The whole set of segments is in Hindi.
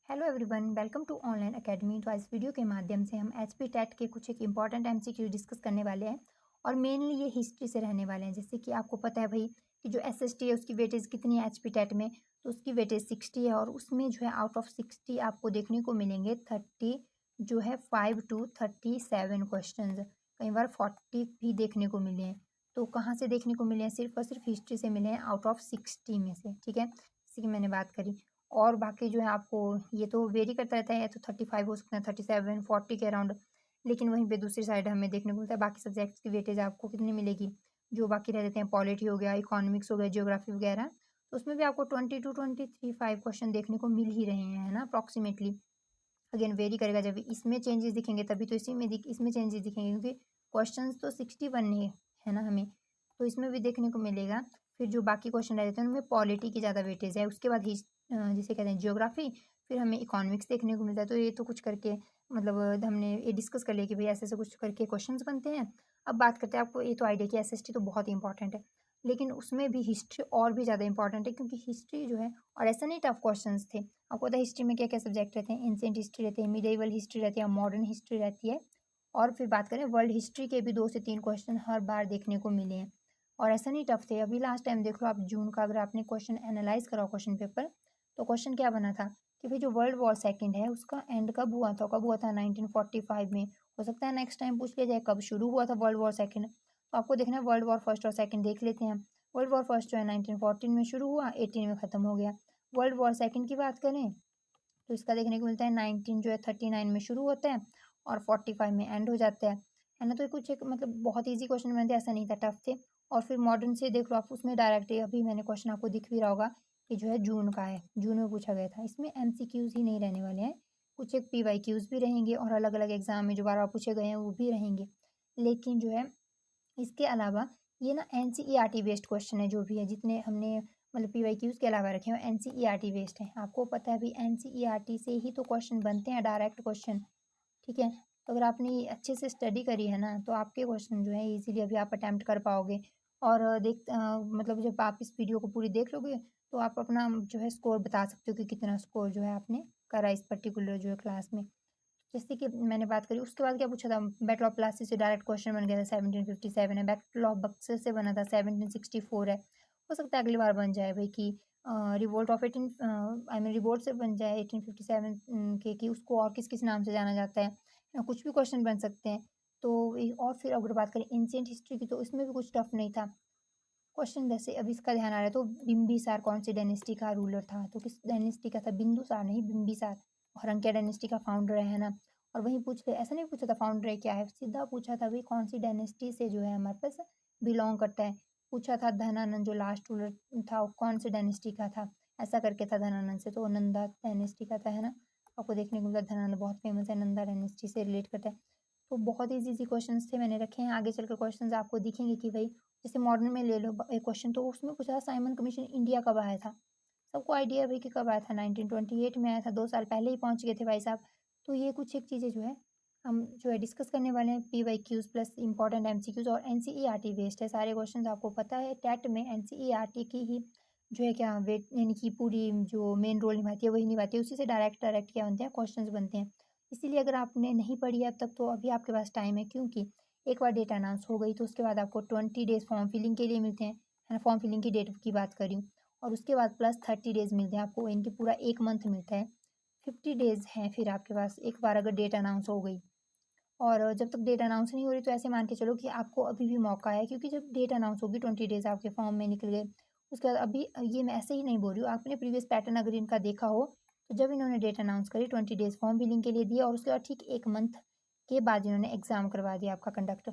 Hello everyone, welcome to online academy. तो इस वीडियो के माध्यम से हम एचपी टेट के कुछ एक इंपॉर्टेंट एमसीक्यू डिस्कस करने वाले हैं और मेनली ये हिस्ट्री से रहने वाले हैं। जैसे कि आपको पता है भाई कि जो एसएसटी है उसकी वेटेज कितनी है एचपी टेट में, तो उसकी वेटेज 60 है और उसमें जो है आउट ऑफ 60 आपको देखने को मिलेंगे 30 जो है 5 to 37 क्वेश्चन। कई बार 40 भी देखने को मिले हैं। तो कहाँ से देखने को मिले हैं? सिर्फ और सिर्फ हिस्ट्री से मिले हैं आउट ऑफ 60 में से। ठीक है, इसी की मैंने बात करी। और बाकी जो है आपको ये तो वेरी करता रहता है, या तो 35 हो सकता है, 37 40 के अराउंड। लेकिन वहीं पे दूसरी साइड हमें देखने को मिलता है बाकी सब्जेक्ट्स की वेटेज आपको कितनी मिलेगी। जो बाकी रह जाते हैं, पॉलिटी हो गया, इकोनॉमिक्स हो गया, जियोग्राफी वगैरह, तो उसमें भी आपको 20 to 23 क्वेश्चन देखने को मिल ही रहे हैं, है ना, अप्रॉक्सीमेटली। अगेन वेरी करेगा, जब इसमें चेंजेस दिखेंगे तभी तो इसमें चेंजेस दिखेंगे, क्योंकि क्वेश्चंस तो 61 है ना हमें, तो इसमें भी देखने को मिलेगा। फिर जो बाकी क्वेश्चन रह जाते हैं उनमें पॉलिटी की ज़्यादा वेटेज है, उसके बाद जिसे कहते हैं जियोग्राफी, फिर हमें इकोनॉमिक्स देखने को मिलता है। तो ये तो कुछ करके मतलब हमने ये डिस्कस कर लिया कि भाई ऐसे ऐसे कुछ करके क्वेश्चंस बनते हैं। अब बात करते हैं, आपको ये तो आइडिया कि एसएसटी तो बहुत ही इंपॉर्टेंट है, लेकिन उसमें भी हिस्ट्री और भी ज़्यादा इंपॉर्टेंट है, क्योंकि हिस्ट्री जो है, और ऐसा नहीं टफ क्वेश्चंस थे। आपको पता है हिस्ट्री में क्या क्या सब्जेक्ट रहते हैं? एंशिएंट हिस्ट्री रहती है, मिडिवल हिस्ट्री रहती है, मॉडर्न हिस्ट्री रहती है। और फिर बात करें वर्ल्ड हिस्ट्री के भी 2 से 3 क्वेश्चन हर बार देखने को मिले हैं, और ऐसा नहीं टफ थे। अभी लास्ट टाइम देख लो आप, जून का अगर आपने क्वेश्चन एनालाइज करा क्वेश्चन पेपर, तो क्वेश्चन क्या बना था कि भाई जो वर्ल्ड वॉर सेकेंड है उसका एंड कब हुआ था? कब हुआ था? 1945 में। हो सकता है नेक्स्ट टाइम पूछ लिया जाए कब शुरू हुआ था वर्ल्ड वॉर सेकेंड। तो आपको देखना है वर्ल्ड वॉर फर्स्ट और सेकेंड देख लेते हैं। वर्ल्ड वॉर फर्स्ट जो है 1914 में शुरू हुआ, 18 में ख़त्म हो गया। वर्ल्ड वॉर सेकेंड की बात करें तो इसका देखने को मिलता है 19 जो है 39 में शुरू होता है और 45 में एंड हो जाता है ना। तो ये कुछ एक मतलब बहुत ईजी क्वेश्चन बनते, ऐसा नहीं था, टफ थे। और फिर मॉडर्न से देख लो आप, उसमें डायरेक्ट अभी मैंने क्वेश्चन आपको दिख भी रहा होगा कि जो है जून का है, जून में पूछा गया था। इसमें एमसीक्यूज ही नहीं रहने वाले हैं, कुछ एक पीवाईक्यूज भी रहेंगे और अलग अलग एग्जाम में जो बार बार पूछे गए हैं वो भी रहेंगे। लेकिन जो है इसके अलावा ये ना एनसीईआरटी बेस्ड क्वेश्चन है, जो भी है जितने हमने मतलब पीवाईक्यूज के अलावा रखे हैं एनसीईआरटी बेस्ड है। आपको पता है भाई एनसीईआरटी से ही तो क्वेश्चन बनते हैं, डायरेक्ट क्वेश्चन। ठीक है, तो अगर आपने अच्छे से स्टडी करी है ना, तो आपके क्वेश्चन जो है इजीली अभी आप अटेम्प्ट कर पाओगे। और मतलब जब आप इस वीडियो को पूरी देख लोगे तो आप अपना जो है स्कोर बता सकते हो कि कितना स्कोर जो है आपने करा इस पर्टिकुलर जो है क्लास में। जैसे कि मैंने बात करी, उसके बाद क्या पूछा था? बैटल ऑफ प्लासी से डायरेक्ट क्वेश्चन बन गया था, 1757 है। बैटल ऑफ बक्सर से बना था, 1764 है। हो सकता है अगली बार बन जाए भाई कि रिवोल्ट ऑफ 18 से बन जाए 1857 के, कि उसको और किस किस नाम से जाना जाता है। कुछ भी क्वेश्चन बन सकते हैं। तो और फिर अगर बात करें एंशिएंट हिस्ट्री की, तो इसमें भी कुछ टफ नहीं था क्वेश्चन। जैसे अभी इसका ध्यान आ रहा है, तो बिम्बिसार कौन सी डायनेस्टी का रूलर था? तो किस डायनेस्टी का था? बिंदुसार नहीं, बिम्बिसार। हरंकिया डायनेस्टी का फाउंडर है ना। और वहीं पूछ ले, ऐसा नहीं पूछा था फाउंडर है क्या है, सीधा पूछा था भाई कौन सी डायनेस्टी से जो है हमारे पास बिलोंग करता है। पूछा था धनानंद जो लास्ट रूलर था वो कौन सी डायनेस्टी का था, ऐसा करके था धनानंद से, तो वो नंदा डायनेस्टी का था, है ना। आपको देखने को मिला धनानंद बहुत फेमस है, नंदा डायनेस्टी से रिलेट करता है। तो बहुत ईजी ईजी क्वेश्चन थे मैंने रखे हैं, आगे चलकर क्वेश्चन आपको दिखेंगे कि भाई जैसे मॉडर्न में ले लो एक क्वेश्चन, तो उसमें पूछा था साइमन कमीशन इंडिया कब आया था? सबको आइडिया है भाई कि कब आया था, 1928 में आया था, 2 साल पहले ही पहुंच गए थे भाई साहब। तो ये कुछ एक चीज़ें जो है हम जो है डिस्कस करने वाले हैं, पीवाईक्यूज प्लस इंपॉर्टेंट एमसीक्यूज, और एनसीईआरटी बेस्ड है सारे क्वेश्चन। आपको पता है टेट में एनसीईआरटी की ही जो है क्या वेट, यानी कि पूरी जो मेन रोल निभाती है वही निभाती है, उसी से डायरेक्ट डायरेक्ट क्या बनते हैं, क्वेश्चन बनते हैं। इसीलिए अगर आपने नहीं पढ़ी है अब तक, तो अभी आपके पास टाइम है, क्योंकि एक बार डेट अनाउंस हो गई तो उसके बाद आपको 20 डेज फॉर्म फिलिंग के लिए मिलते हैं, है ना। फॉर्म फिलिंग की डेट की बात करी हूँ, और उसके बाद प्लस 30 डेज मिलते हैं आपको, इनके पूरा एक मंथ मिलता है। 50 डेज हैं फिर आपके पास, एक बार अगर डेट अनाउंस हो गई। और जब तक डेट अनाउंस नहीं हो रही, तो ऐसे मान के चलो कि आपको अभी भी मौका है, क्योंकि जब डेट अनाउंस होगी 20 डेज आपके फॉर्म में निकल गए, उसके बाद अभी ये मैं ऐसे ही नहीं बोल रही हूँ, आपने प्रीवियस पैटर्न अगर इनका देखा हो, तो जब इन्होंने डेट अनाउंस करी 20 डेज फॉर्म फिलिंग के लिए दिए, और उसके बाद ठीक एक मंथ के बाद इन्होंने एग्जाम करवा दिया आपका कंडक्ट।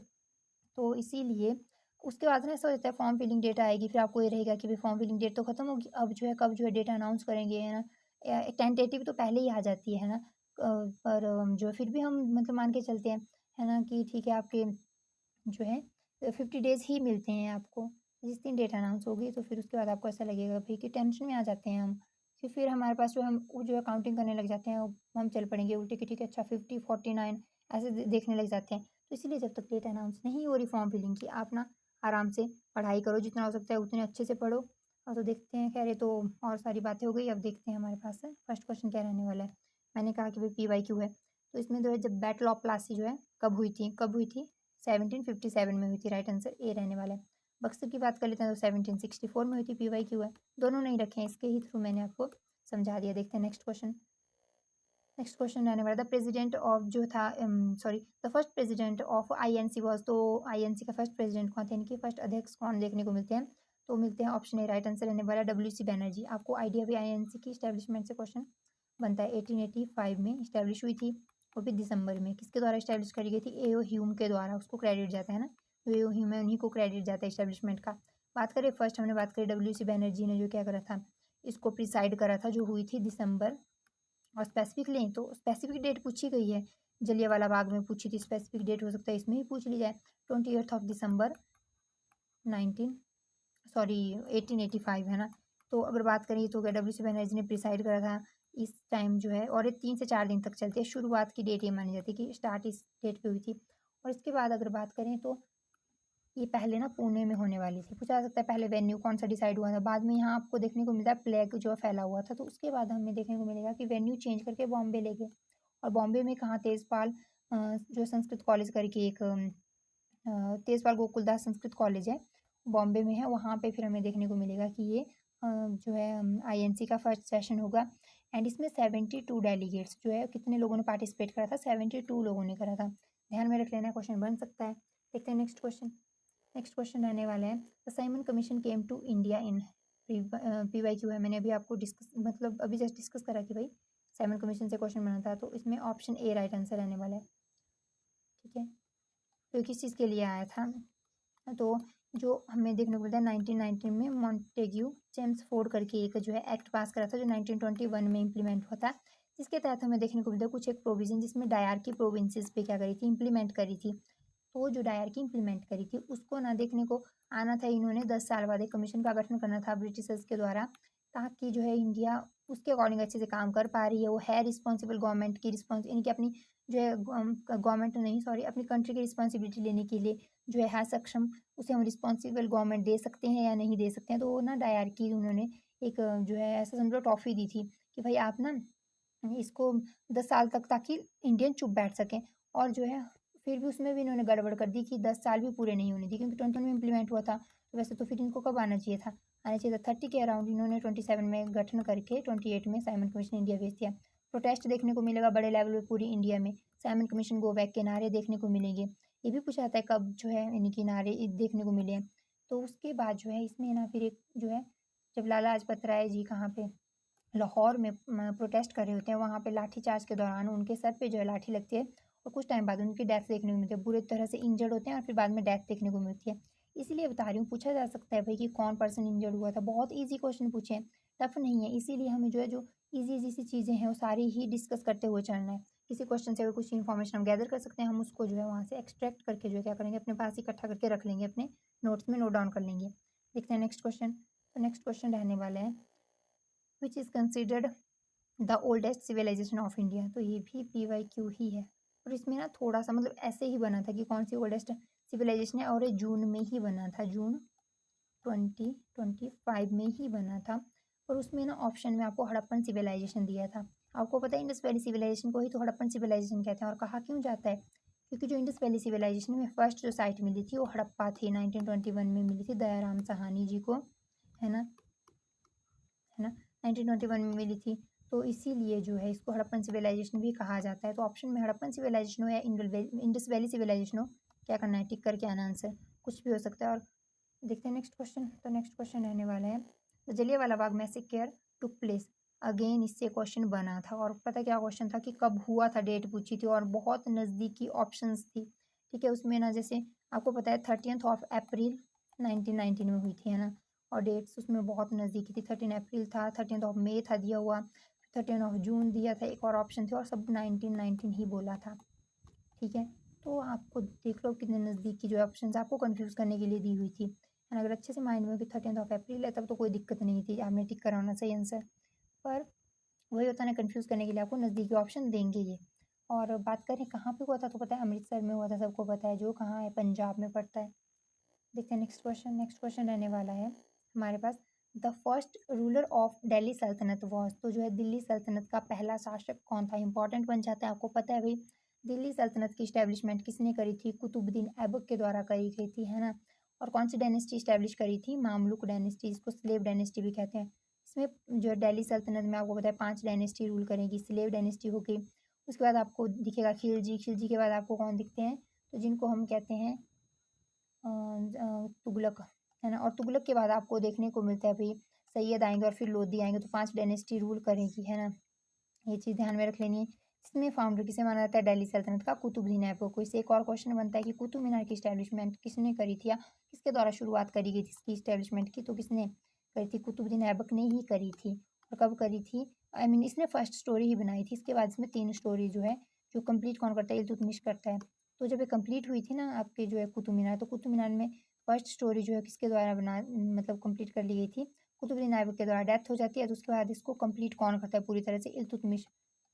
तो इसीलिए उसके बाद ना ऐसा हो जाता है, फॉर्म फिलिंग डेट आएगी, फिर आपको ये रहेगा कि भाई फॉर्म फिलिंग डेट तो खत्म होगी, अब जो है कब जो है डेट अनाउंस करेंगे, है ना। टेंटेटिव तो पहले ही आ जाती है ना। पर जो है फिर भी हम मतलब मान के चलते हैं, है ना, कि ठीक है आपके जो है 50 डेज ही मिलते हैं आपको। जिस दिन डेट अनाउंस होगी तो फिर उसके बाद आपको ऐसा लगेगा भाई कि टेंशन में आ जाते हैं हम, कि फिर हमारे पास जो हम वो जो है काउंटिंग करने लग जाते हैं, हम चल पड़ेंगे उल्टे कि ठीक है अच्छा 50 49 ऐसे देखने लग जाते हैं। तो इसीलिए जब तक डेट अनाउंस नहीं हो रही फॉर्म फिलिंग की, आप ना आराम से पढ़ाई करो, जितना हो सकता है उतने अच्छे से पढ़ो, तो देखते हैं, खैर ये तो और सारी बातें हो गई। अब देखते हैं हमारे पास है फर्स्ट क्वेश्चन क्या रहने वाला है। मैंने कहा कि भाई PYQ है, तो इसमें जो है जब बैटल ऑफ प्लासी जो है कब हुई थी 1757 में हुई थी। राइट आंसर ए रहने वाला है। बक्सर की बात कर लेते हैं तो 1764 में हुई थी। PYQ है, दोनों नहीं रखे हैं, इसके ही थ्रू मैंने आपको समझा दिया। देखते हैं नेक्स्ट क्वेश्चन। नेक्स्ट क्वेश्चन रहने वाला द प्रेसिडेंट ऑफ जो था sorry the first president of INC was, तो INC का फर्स्ट प्रेसिडेंट कौन थे, इनके फर्स्ट अध्यक्ष कौन देखने को मिलते हैं, तो मिलते हैं ऑप्शन ए। राइट आंसर रहने वाला WC बैनर्जी। आपको आइडिया भी INC की स्टैब्लिशमेंट से क्वेश्चन बनता है। 1885 में इस्टेब्लिश हुई थी, वो भी दिसंबर में। किसके द्वारा इस्टेब्लिश करी गई थी, AO ह्यूम के द्वारा, उसको क्रेडिट जाता है ना, AO ह्यूम है, उन्हीं को क्रेडिट जाता है इस्टेब्लिशमेंट का। बात करें फर्स्ट, हमने बात करी WC बैनर्जी ने जो क्या करा था, इसको प्रिसाइड करा था, जो हुई थी दिसंबर। और स्पेसिफिक लें तो स्पेसिफिक डेट पूछी गई है, जलियांवाला बाग में पूछी थी, स्पेसिफिक डेट हो सकता है इसमें ही पूछ ली जाए। 28 दिसंबर 1885 है ना। तो अगर बात करें तो WC बैनर्जी ने प्रिसाइड करा था इस टाइम जो है, और ये 3 से 4 दिन तक चलती है। शुरुआत की डेट ये मानी जाती है कि स्टार्ट इस डेट पे हुई थी। और इसके बाद अगर बात करें तो ये पहले ना पुणे में होने वाली थी। पूछा जा सकता है पहले वेन्यू कौन सा डिसाइड हुआ था। बाद में यहाँ आपको देखने को मिलता है प्लेग जो फैला हुआ था, तो उसके बाद हमें देखने को मिलेगा कि वेन्यू चेंज करके बॉम्बे ले गए। और बॉम्बे में कहाँ, तेजपाल जो संस्कृत कॉलेज करके एक तेजपाल गोकुलदास संस्कृत कॉलेज है, बॉम्बे में है। वहाँ पे फिर हमें देखने को मिलेगा कि ये जो है INC का फर्स्ट सेशन होगा। एंड इसमें 72 डेलीगेट्स जो है, कितने लोगों ने पार्टिसिपेट करा था, 72 लोगों ने करा था। ध्यान में रख लेना, क्वेश्चन बन सकता है। देखते हैं नेक्स्ट क्वेश्चन। नेक्स्ट क्वेश्चन रहने वाले हैं the Simon Commission came to India in PYQ है। मैंने अभी आपको डिस्कस मतलब अभी जस्ट डिस्कस करा कि भाई साइमन कमीशन से क्वेश्चन बना था, तो इसमें ऑप्शन ए राइट आंसर रहने वाला है। ठीक है, तो किस चीज़ के लिए आया था, तो जो हमें देखने को मिलता है 1919 में मॉन्टेग्यू चेम्सफोर्ड करके एक जो है एक्ट पास करा था, जो 1921 में इम्प्लीमेंट हुआ था, जिसके तहत हमें देखने को मिलता है कुछ एक प्रोविजन जिसमें डायरकी प्रोविंसेस पे क्या करी थी, इम्प्लीमेंट करी थी। तो जो डायरकी इम्प्लीमेंट करी थी उसको ना देखने को आना था, इन्होंने 10 साल बाद एक कमीशन का गठन करना था ब्रिटिशर्स के द्वारा, ताकि जो है इंडिया उसके अकॉर्डिंग अच्छे से काम कर पा रही है। वो है रिस्पॉन्सिबल गवर्नमेंट की रिस्पॉन्स इनकी अपनी जो है गवर्नमेंट नहीं सॉरी अपनी कंट्री की रिस्पॉन्सिबिलिटी लेने के लिए जो है सक्षम, उसे हम रिस्पॉन्सिबल गवर्नमेंट दे सकते हैं या नहीं दे सकते हैं। तो वो ना डायरकी उन्होंने एक जो है ऐसा समझो टॉफी दी थी कि भाई आप ना इसको 10 साल तक, ताकि इंडियन चुप बैठ सकें। और जो है फिर भी उसमें भी इन्होंने गड़बड़ कर दी कि 10 साल भी पूरे नहीं होने दी, क्योंकि 21 में इम्प्लीमेंट हुआ था। तो वैसे तो फिर इनको कब आना चाहिए था, 30 के अराउंड। इन्होंने 27 में गठन करके 28 में साइमन कमीशन इंडिया भेज दिया। प्रोटेस्ट देखने को मिलेगा बड़े लेवल पे पूरी इंडिया में, साइमन कमीशन गो बैक के नारे देखने को मिलेंगे। ये भी पूछा जाता है कब जो है इनके नारे देखने को मिले हैं। तो उसके बाद जो है इसमें ना फिर एक जो है, जब लाला लाजपत राय जी कहाँ पे लाहौर में प्रोटेस्ट कर रहे होते हैं, वहाँ पे लाठीचार्ज के दौरान उनके सर पे जो है लाठी लगती है, और कुछ टाइम बाद उनकी डेथ देखने को मिलती है। बुरी तरह से इंजर्ड होते हैं और फिर बाद में डेथ देखने को मिलती है। इसीलिए बता रही हूँ, पूछा जा सकता है भाई कि कौन पर्सन इंजर्ड हुआ था। बहुत ईजी क्वेश्चन पूछे हैं, टफ नहीं है। इसीलिए हमें जो है जो ईजी ईजी सी चीज़ें हैं वो सारी ही डिस्कस करते हुए चलना है। किसी क्वेश्चन से अगर कुछ इन्फॉर्मेशन हम गैदर कर सकते हैं, हम उसको जो है वहाँ से एक्सट्रैक्ट करके जो है क्या करेंगे, अपने पास इकट्ठा करके रख लेंगे, अपने नोट्स में नोट डाउन कर लेंगे। देखते हैं नेक्स्ट क्वेश्चन। तो नेक्स्ट क्वेश्चन रहने वाले हैं which is considered the oldest civilisation of India. तो ये भी PYQ ही है, और इसमें ना थोड़ा सा मतलब ऐसे ही बना था कि कौन सी ओल्डेस्ट सिविलाइजेशन है, और ये जून में ही बना था, जून 2025 में ही बना था। और उसमें ना ऑप्शन में आपको हड़प्पन सिविलाइजेशन दिया था। आपको पता है इंडस वैली सिविलाइजेशन को ही तो हड़प्पन सिविलाइजेशन कहते हैं। और कहा क्यों जाता है, क्योंकि जो इंडस वैली सिविलाइजेशन में फर्स्ट जो साइट मिली थी वो हड़प्पा थी, 1921 में मिली थी दयाराम साहनी जी को, है ना, 1921 में मिली थी। तो इसीलिए जो है इसको हड़प्पन सिविलाइजेशन भी कहा जाता है। तो ऑप्शन में हड़प्पन सिविलाइजेशन हो या इंडस वैली सिविलाइजेशन हो, क्या करना है, टिक करके आना आंसर, कुछ भी हो सकता है। और देखते हैं नेक्स्ट क्वेश्चन। तो नेक्स्ट क्वेश्चन रहने वाला है the Jallianwala Bagh massacre took place again. इससे क्वेश्चन बना था, और पता क्या क्वेश्चन था कि कब हुआ था, डेट पूछी थी, और बहुत नज़दीकी ऑप्शंस थी। ठीक है, उसमें ना जैसे आपको पता है 30 अप्रैल 1919 में हुई थी, है ना। और डेट्स उसमें बहुत नज़दीकी थी, 13 अप्रैल था, 13 मई था दिया हुआ, 13 जून दिया था, एक और ऑप्शन थे, और सब 1919 ही बोला था। ठीक है, तो आपको देख लो कितने नज़दीक की जो ऑप्शन आपको कंफ्यूज करने के लिए दी हुई थी। एंड अगर अच्छे से माइंड में हो कि 13 अप्रैल है, तब तो कोई दिक्कत नहीं थी, आपने टिक कराना सही आंसर। पर वही होता है ना, कंफ्यूज करने के लिए आपको नज़दीकी ऑप्शन देंगे ये। और बात करें कहाँ पे हुआ था, तो पता है अमृतसर में हुआ था, सबको पता है, जो कहाँ है, पंजाब में पड़ता है। देखते हैं नेक्स्ट क्वेश्चन। नेक्स्ट क्वेश्चन रहने वाला है हमारे पास the first ruler of Delhi Sultanat was, तो जो है दिल्ली सल्तनत का पहला शासक कौन था, इंपॉर्टेंट बन जाता है। आपको पता है भाई दिल्ली सल्तनत की इस्टेब्लिशमेंट किसने करी थी, कुतुबुद्दीन ऐबक के द्वारा करी गई थी, है ना। और कौन सी डायनेस्टी इस्टेब्लिश करी थी, मामलुक डायनेस्टी, इसको स्लेव डायनेस्टी भी कहते हैं। इसमें जो है दिल्ली सल्तनत में आपको पता है 5 डायनेस्टी रूल करेगी। स्लेव डायनेस्टी होगी, उसके बाद आपको दिखेगा खिलजी, खिलजी के बाद आपको कौन दिखते हैं, तो जिनको हम कहते हैं तुगलक, है ना। और तुगलक के बाद आपको देखने को मिलता है भाई सैयद आएंगे और फिर लोधी आएंगे, तो 5 डायनेस्टी रूल करेगी, है ना। ये चीज़ ध्यान में रख लेनी है। इसमें फाउंडर किसे माना जाता है, दिल्ली सल्तनत का कुतुबुद्दीन ऐबक को। इससे एक और क्वेश्चन बनता है कि कुतुब मीनार की इस्टेब्लिशमेंट किसने करी थी, या किसके द्वारा शुरुआत करी गई थी इसकी इस्टेब्लिशमेंट की, तो किसने करी थी, कुतुबुद्दीन ऐबक ने ही करी थी। और कब करी थी, आई मीन इसने फर्स्ट स्टोरी ही बनाई थी। इसके बाद इसमें 3 स्टोरी जो है, जो कंप्लीट कौन करता है, इल्तुतमिश करता है। तो जब ये कंप्लीट हुई थी ना आपके जो है कुतुब मीनार, तो कुतुब मीनार में फर्स्ट स्टोरी जो है किसके द्वारा बना मतलब कंप्लीट कर ली गई थी, कुतुबुद्दीन ऐबक के द्वारा। डेथ हो जाती है तो उसके बाद इसको कंप्लीट कौन करता है पूरी तरह से, इल्तुतमिश।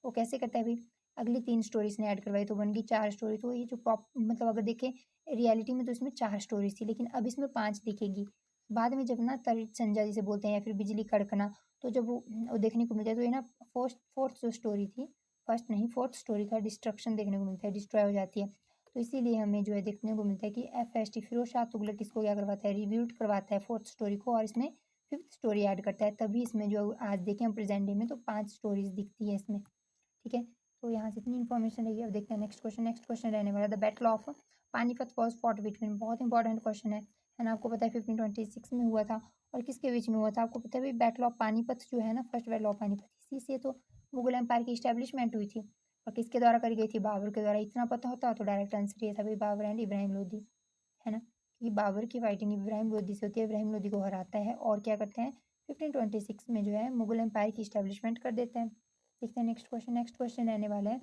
वो कैसे करता है भाई, अगली 3 स्टोरीज ने ऐड करवाई तो बन गई 4 स्टोरी। तो ये जो मतलब अगर देखें रियलिटी में तो इसमें 4 स्टोरीज थी, लेकिन अब इसमें 5 दिखेगी। बाद में जब ना तरित संजा जिसे बोलते हैं या फिर बिजली कड़कना, तो जब वो देखने को मिलता है, तो ये ना फोर्थ फोर्थ जो स्टोरी थी, फर्स्ट नहीं फोर्थ स्टोरी का डिस्ट्रक्शन देखने को मिलता है, डिस्ट्रॉय हो जाती है। तो इसीलिए हमें जो है देखने को मिलता है कि FST फिरोज शाह तुगलक इसको क्या करवाता है, रिव्यूट करवाता है फोर्थ स्टोरी को, और इसमें 5th स्टोरी ऐड करता है। तभी इसमें जो आज देखें हम प्रेजेंट डे में तो 5 स्टोरीज दिखती है इसमें, ठीक है। तो यहाँ से इतनी इन्फॉर्मेशन रही। अब देखते हैं नेक्स्ट क्वेश्चन। नेक्स्ट क्वेश्चन रहने वाला the battle of Panipat was fought between, बहुत इंपॉर्टेंट क्वेश्चन है ना। आपको पता है 1526 में हुआ था, और किसके बीच में हुआ था, आपको पता है भाई बैटल ऑफ पानीपत जो है ना, फर्स्ट बैटल ऑफ पानीपत, इसी से तो मुगल एम्पायर की स्टैब्लिशमेंट हुई थी। और किसके द्वारा करी गई थी, बाबर के द्वारा। इतना पता होता तो डायरेक्ट आंसर ये था भाई, बाबर एंड इब्राहिम लोदी, है ना। कि बाबर की फाइटिंग इब्राहिम लोदी से होती है, इब्राहिम लोदी को हराता है और क्या करते हैं 1526 में जो है मुगल एम्पायर की स्टैब्लिशमेंट कर देते हैं। देखते हैं नेक्स्ट क्वेश्चन। नेक्स्ट क्वेश्चन रहने वाला है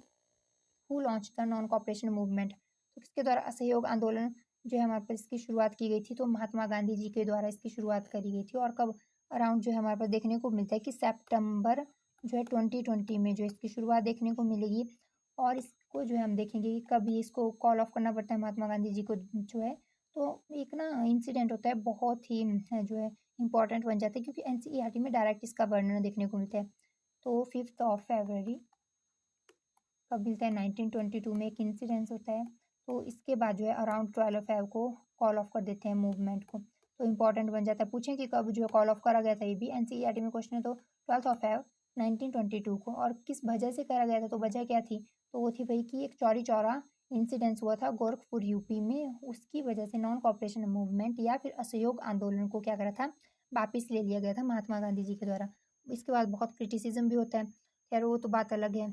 who launch the non cooperation movement, तो किसके द्वारा असहयोग आंदोलन जो है हमारे पास इसकी शुरुआत की गई थी, तो महात्मा गांधी जी के द्वारा इसकी शुरुआत करी गई थी। और कब अराउंड जो है हमारे पास देखने को मिलता है कि सितंबर जो है 2020 में जो इसकी शुरुआत देखने को मिलेगी। और इसको जो है हम देखेंगे कि कभी इसको कॉल ऑफ करना पड़ता है महात्मा गांधी जी को जो है। तो एक ना इंसिडेंट होता है बहुत ही जो है इंपॉर्टेंट बन जाता है, क्योंकि NCERT में डायरेक्ट इसका वर्णन देखने को मिलता है। तो 5 फरवरी कब मिलता है, 1922 में एक इंसिडेंस होता है। तो इसके बाद जो है अराउंड 12 को कॉल ऑफ कर देते हैं मूवमेंट को। तो इंपॉर्टेंट बन जाता है, पूछें कि कब जो है कॉल ऑफ करा गया था, ये भी NCERT में क्वेश्चन है। तो 12 1922 को, और किस वजह से करा गया था, तो वजह क्या थी, तो वो थी भाई कि एक चौरी चौरा इंसिडेंस हुआ था गोरखपुर यूपी में, उसकी वजह से नॉन कॉपरेशन मूवमेंट या फिर असहयोग आंदोलन को क्या करा था, वापिस ले लिया गया था महात्मा गांधी जी के द्वारा। इसके बाद बहुत क्रिटिसिज्म भी होता है, खैर वो तो बात अलग है।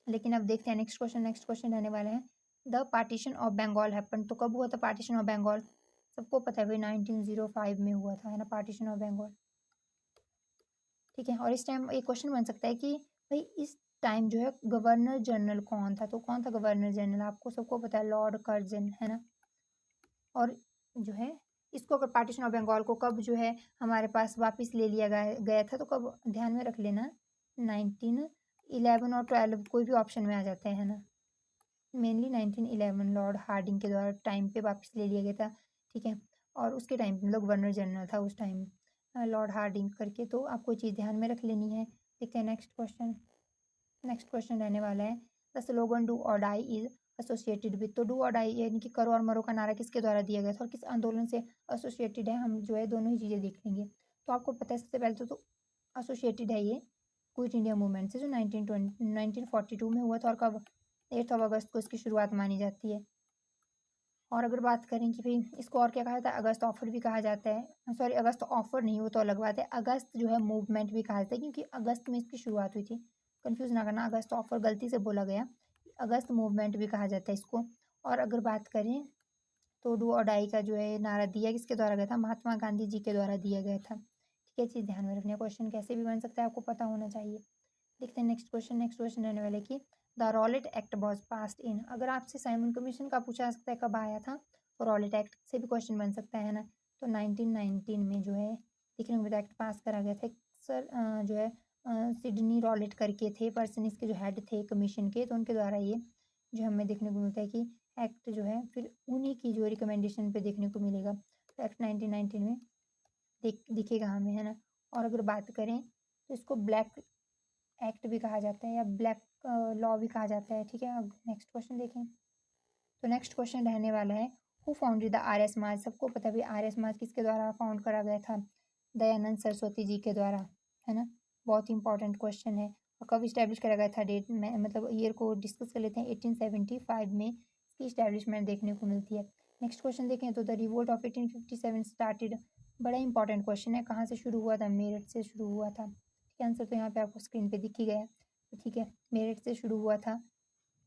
लेकिन अब देखते हैं नेक्स्ट क्वेश्चन। नेक्स्ट क्वेश्चन रहने वाले हैं the partition of Bengal happen, तो कब हुआ था पार्टीशन ऑफ बंगाल, सबको पता है भाई 1905 में हुआ था, है ना, पार्टीशन ऑफ बंगाल, ठीक है। और इस टाइम एक क्वेश्चन बन सकता है कि भाई इस टाइम जो है गवर्नर जनरल कौन था, तो कौन था गवर्नर जनरल, आपको सबको पता है लॉर्ड कर्जन, है ना। और जो है इसको अगर पार्टीशन ऑफ बंगाल को कब जो है हमारे पास वापस ले लिया गया था, तो कब ध्यान में रख लेना, 1911 और 12 कोई भी ऑप्शन में आ जाते हैं, है ना। मेनली 1911 लॉर्ड हार्डिंग के द्वारा टाइम पे वापस ले लिया गया था, ठीक है। और उसके टाइम पे मतलब गवर्नर जनरल था उस टाइम लॉर्ड हार्डिंग करके, तो आपको चीज़ ध्यान में रख लेनी है। देखते हैं नेक्स्ट क्वेश्चन। नेक्स्ट क्वेश्चन रहने वाला है द स्लोगन डू और डाई इज एसोसिएटेड विद, तो डू और डाई यानी कि करो और मरो का नारा किसके द्वारा दिया गया था और किस आंदोलन से एसोसिएटेड है, हम जो है दोनों ही चीज़ें देख लेंगे। तो आपको पता है सबसे पहले तो एसोसिएटेड है ये क्विट इंडिया मूवमेंट से, जो 1942 में हुआ था, और कब 8 अगस्त को इसकी शुरुआत मानी जाती है। और अगर बात करें कि भाई इसको और क्या कहा जाता है, अगस्त ऑफर भी कहा जाता है, सॉरी अगस्त ऑफर नहीं, वो तो अलग बात है, अगस्त जो है मूवमेंट भी कहा जाता है, क्योंकि अगस्त में इसकी शुरुआत हुई थी, कंफ्यूज ना करना, अगस्त ऑफर गलती से बोला गया, अगस्त मूवमेंट भी कहा जाता है इसको। और अगर बात करें तो डू और डाई का जो है नारा दिया किसके द्वारा गया था, महात्मा गांधी जी के द्वारा दिया गया था, ठीक है। चीज़ ध्यान में रखना, क्वेश्चन कैसे भी बन सकता है, आपको पता होना चाहिए। देखते हैं नेक्स्ट क्वेश्चन। नेक्स्ट क्वेश्चन रहने वाले कि the Rowlatt act was passed in, अगर आपसे साइमन कमीशन का पूछा सकता है कब आया था, तो रॉलेट एक्ट से भी क्वेश्चन बन सकता है ना। तो 1919 में जो है देखने को मिलता एक्ट पास करा गया था। सर जो है सिडनी रॉलेट करके थे पर्सन, इसके जो हेड थे कमीशन के, तो उनके द्वारा ये जो हमें देखने को मिलता है कि एक्ट जो है फिर उन्हीं की जो रिकमेंडेशन पे देखने को मिलेगा। तो एक्ट 1919 में दिखेगा हमें, है ना। और अगर बात करें तो इसको ब्लैक एक्ट भी कहा जाता है या ब्लैक लॉ भी कहा जाता है। ठीक है, अब नेक्स्ट क्वेश्चन देखें। तो नेक्स्ट क्वेश्चन रहने वाला है, who founded the Arya Samaj. सबको पता है भाई आर्य समाज किसके द्वारा फाउंड करा गया था, दयानंद सरस्वती जी के द्वारा, है ना। बहुत इंपॉर्टेंट क्वेश्चन है। और कब इस्टेब्लिश करा गया था, डेट में मतलब ईयर को डिस्कस कर लेते हैं। 1875 में इसकी इस्टेब्लिशमेंट देखने को मिलती है। नेक्स्ट क्वेश्चन देखें तो द रिवोल्ट ऑफ 1857 स्टार्टेड। बड़ा इंपॉर्टेंट क्वेश्चन है, कहाँ से शुरू हुआ था, मेरठ से शुरू हुआ था। ठीक है, आंसर तो यहाँ पे आपको स्क्रीन पे दिख ही गया। तो ठीक है, मेरठ से शुरू हुआ था।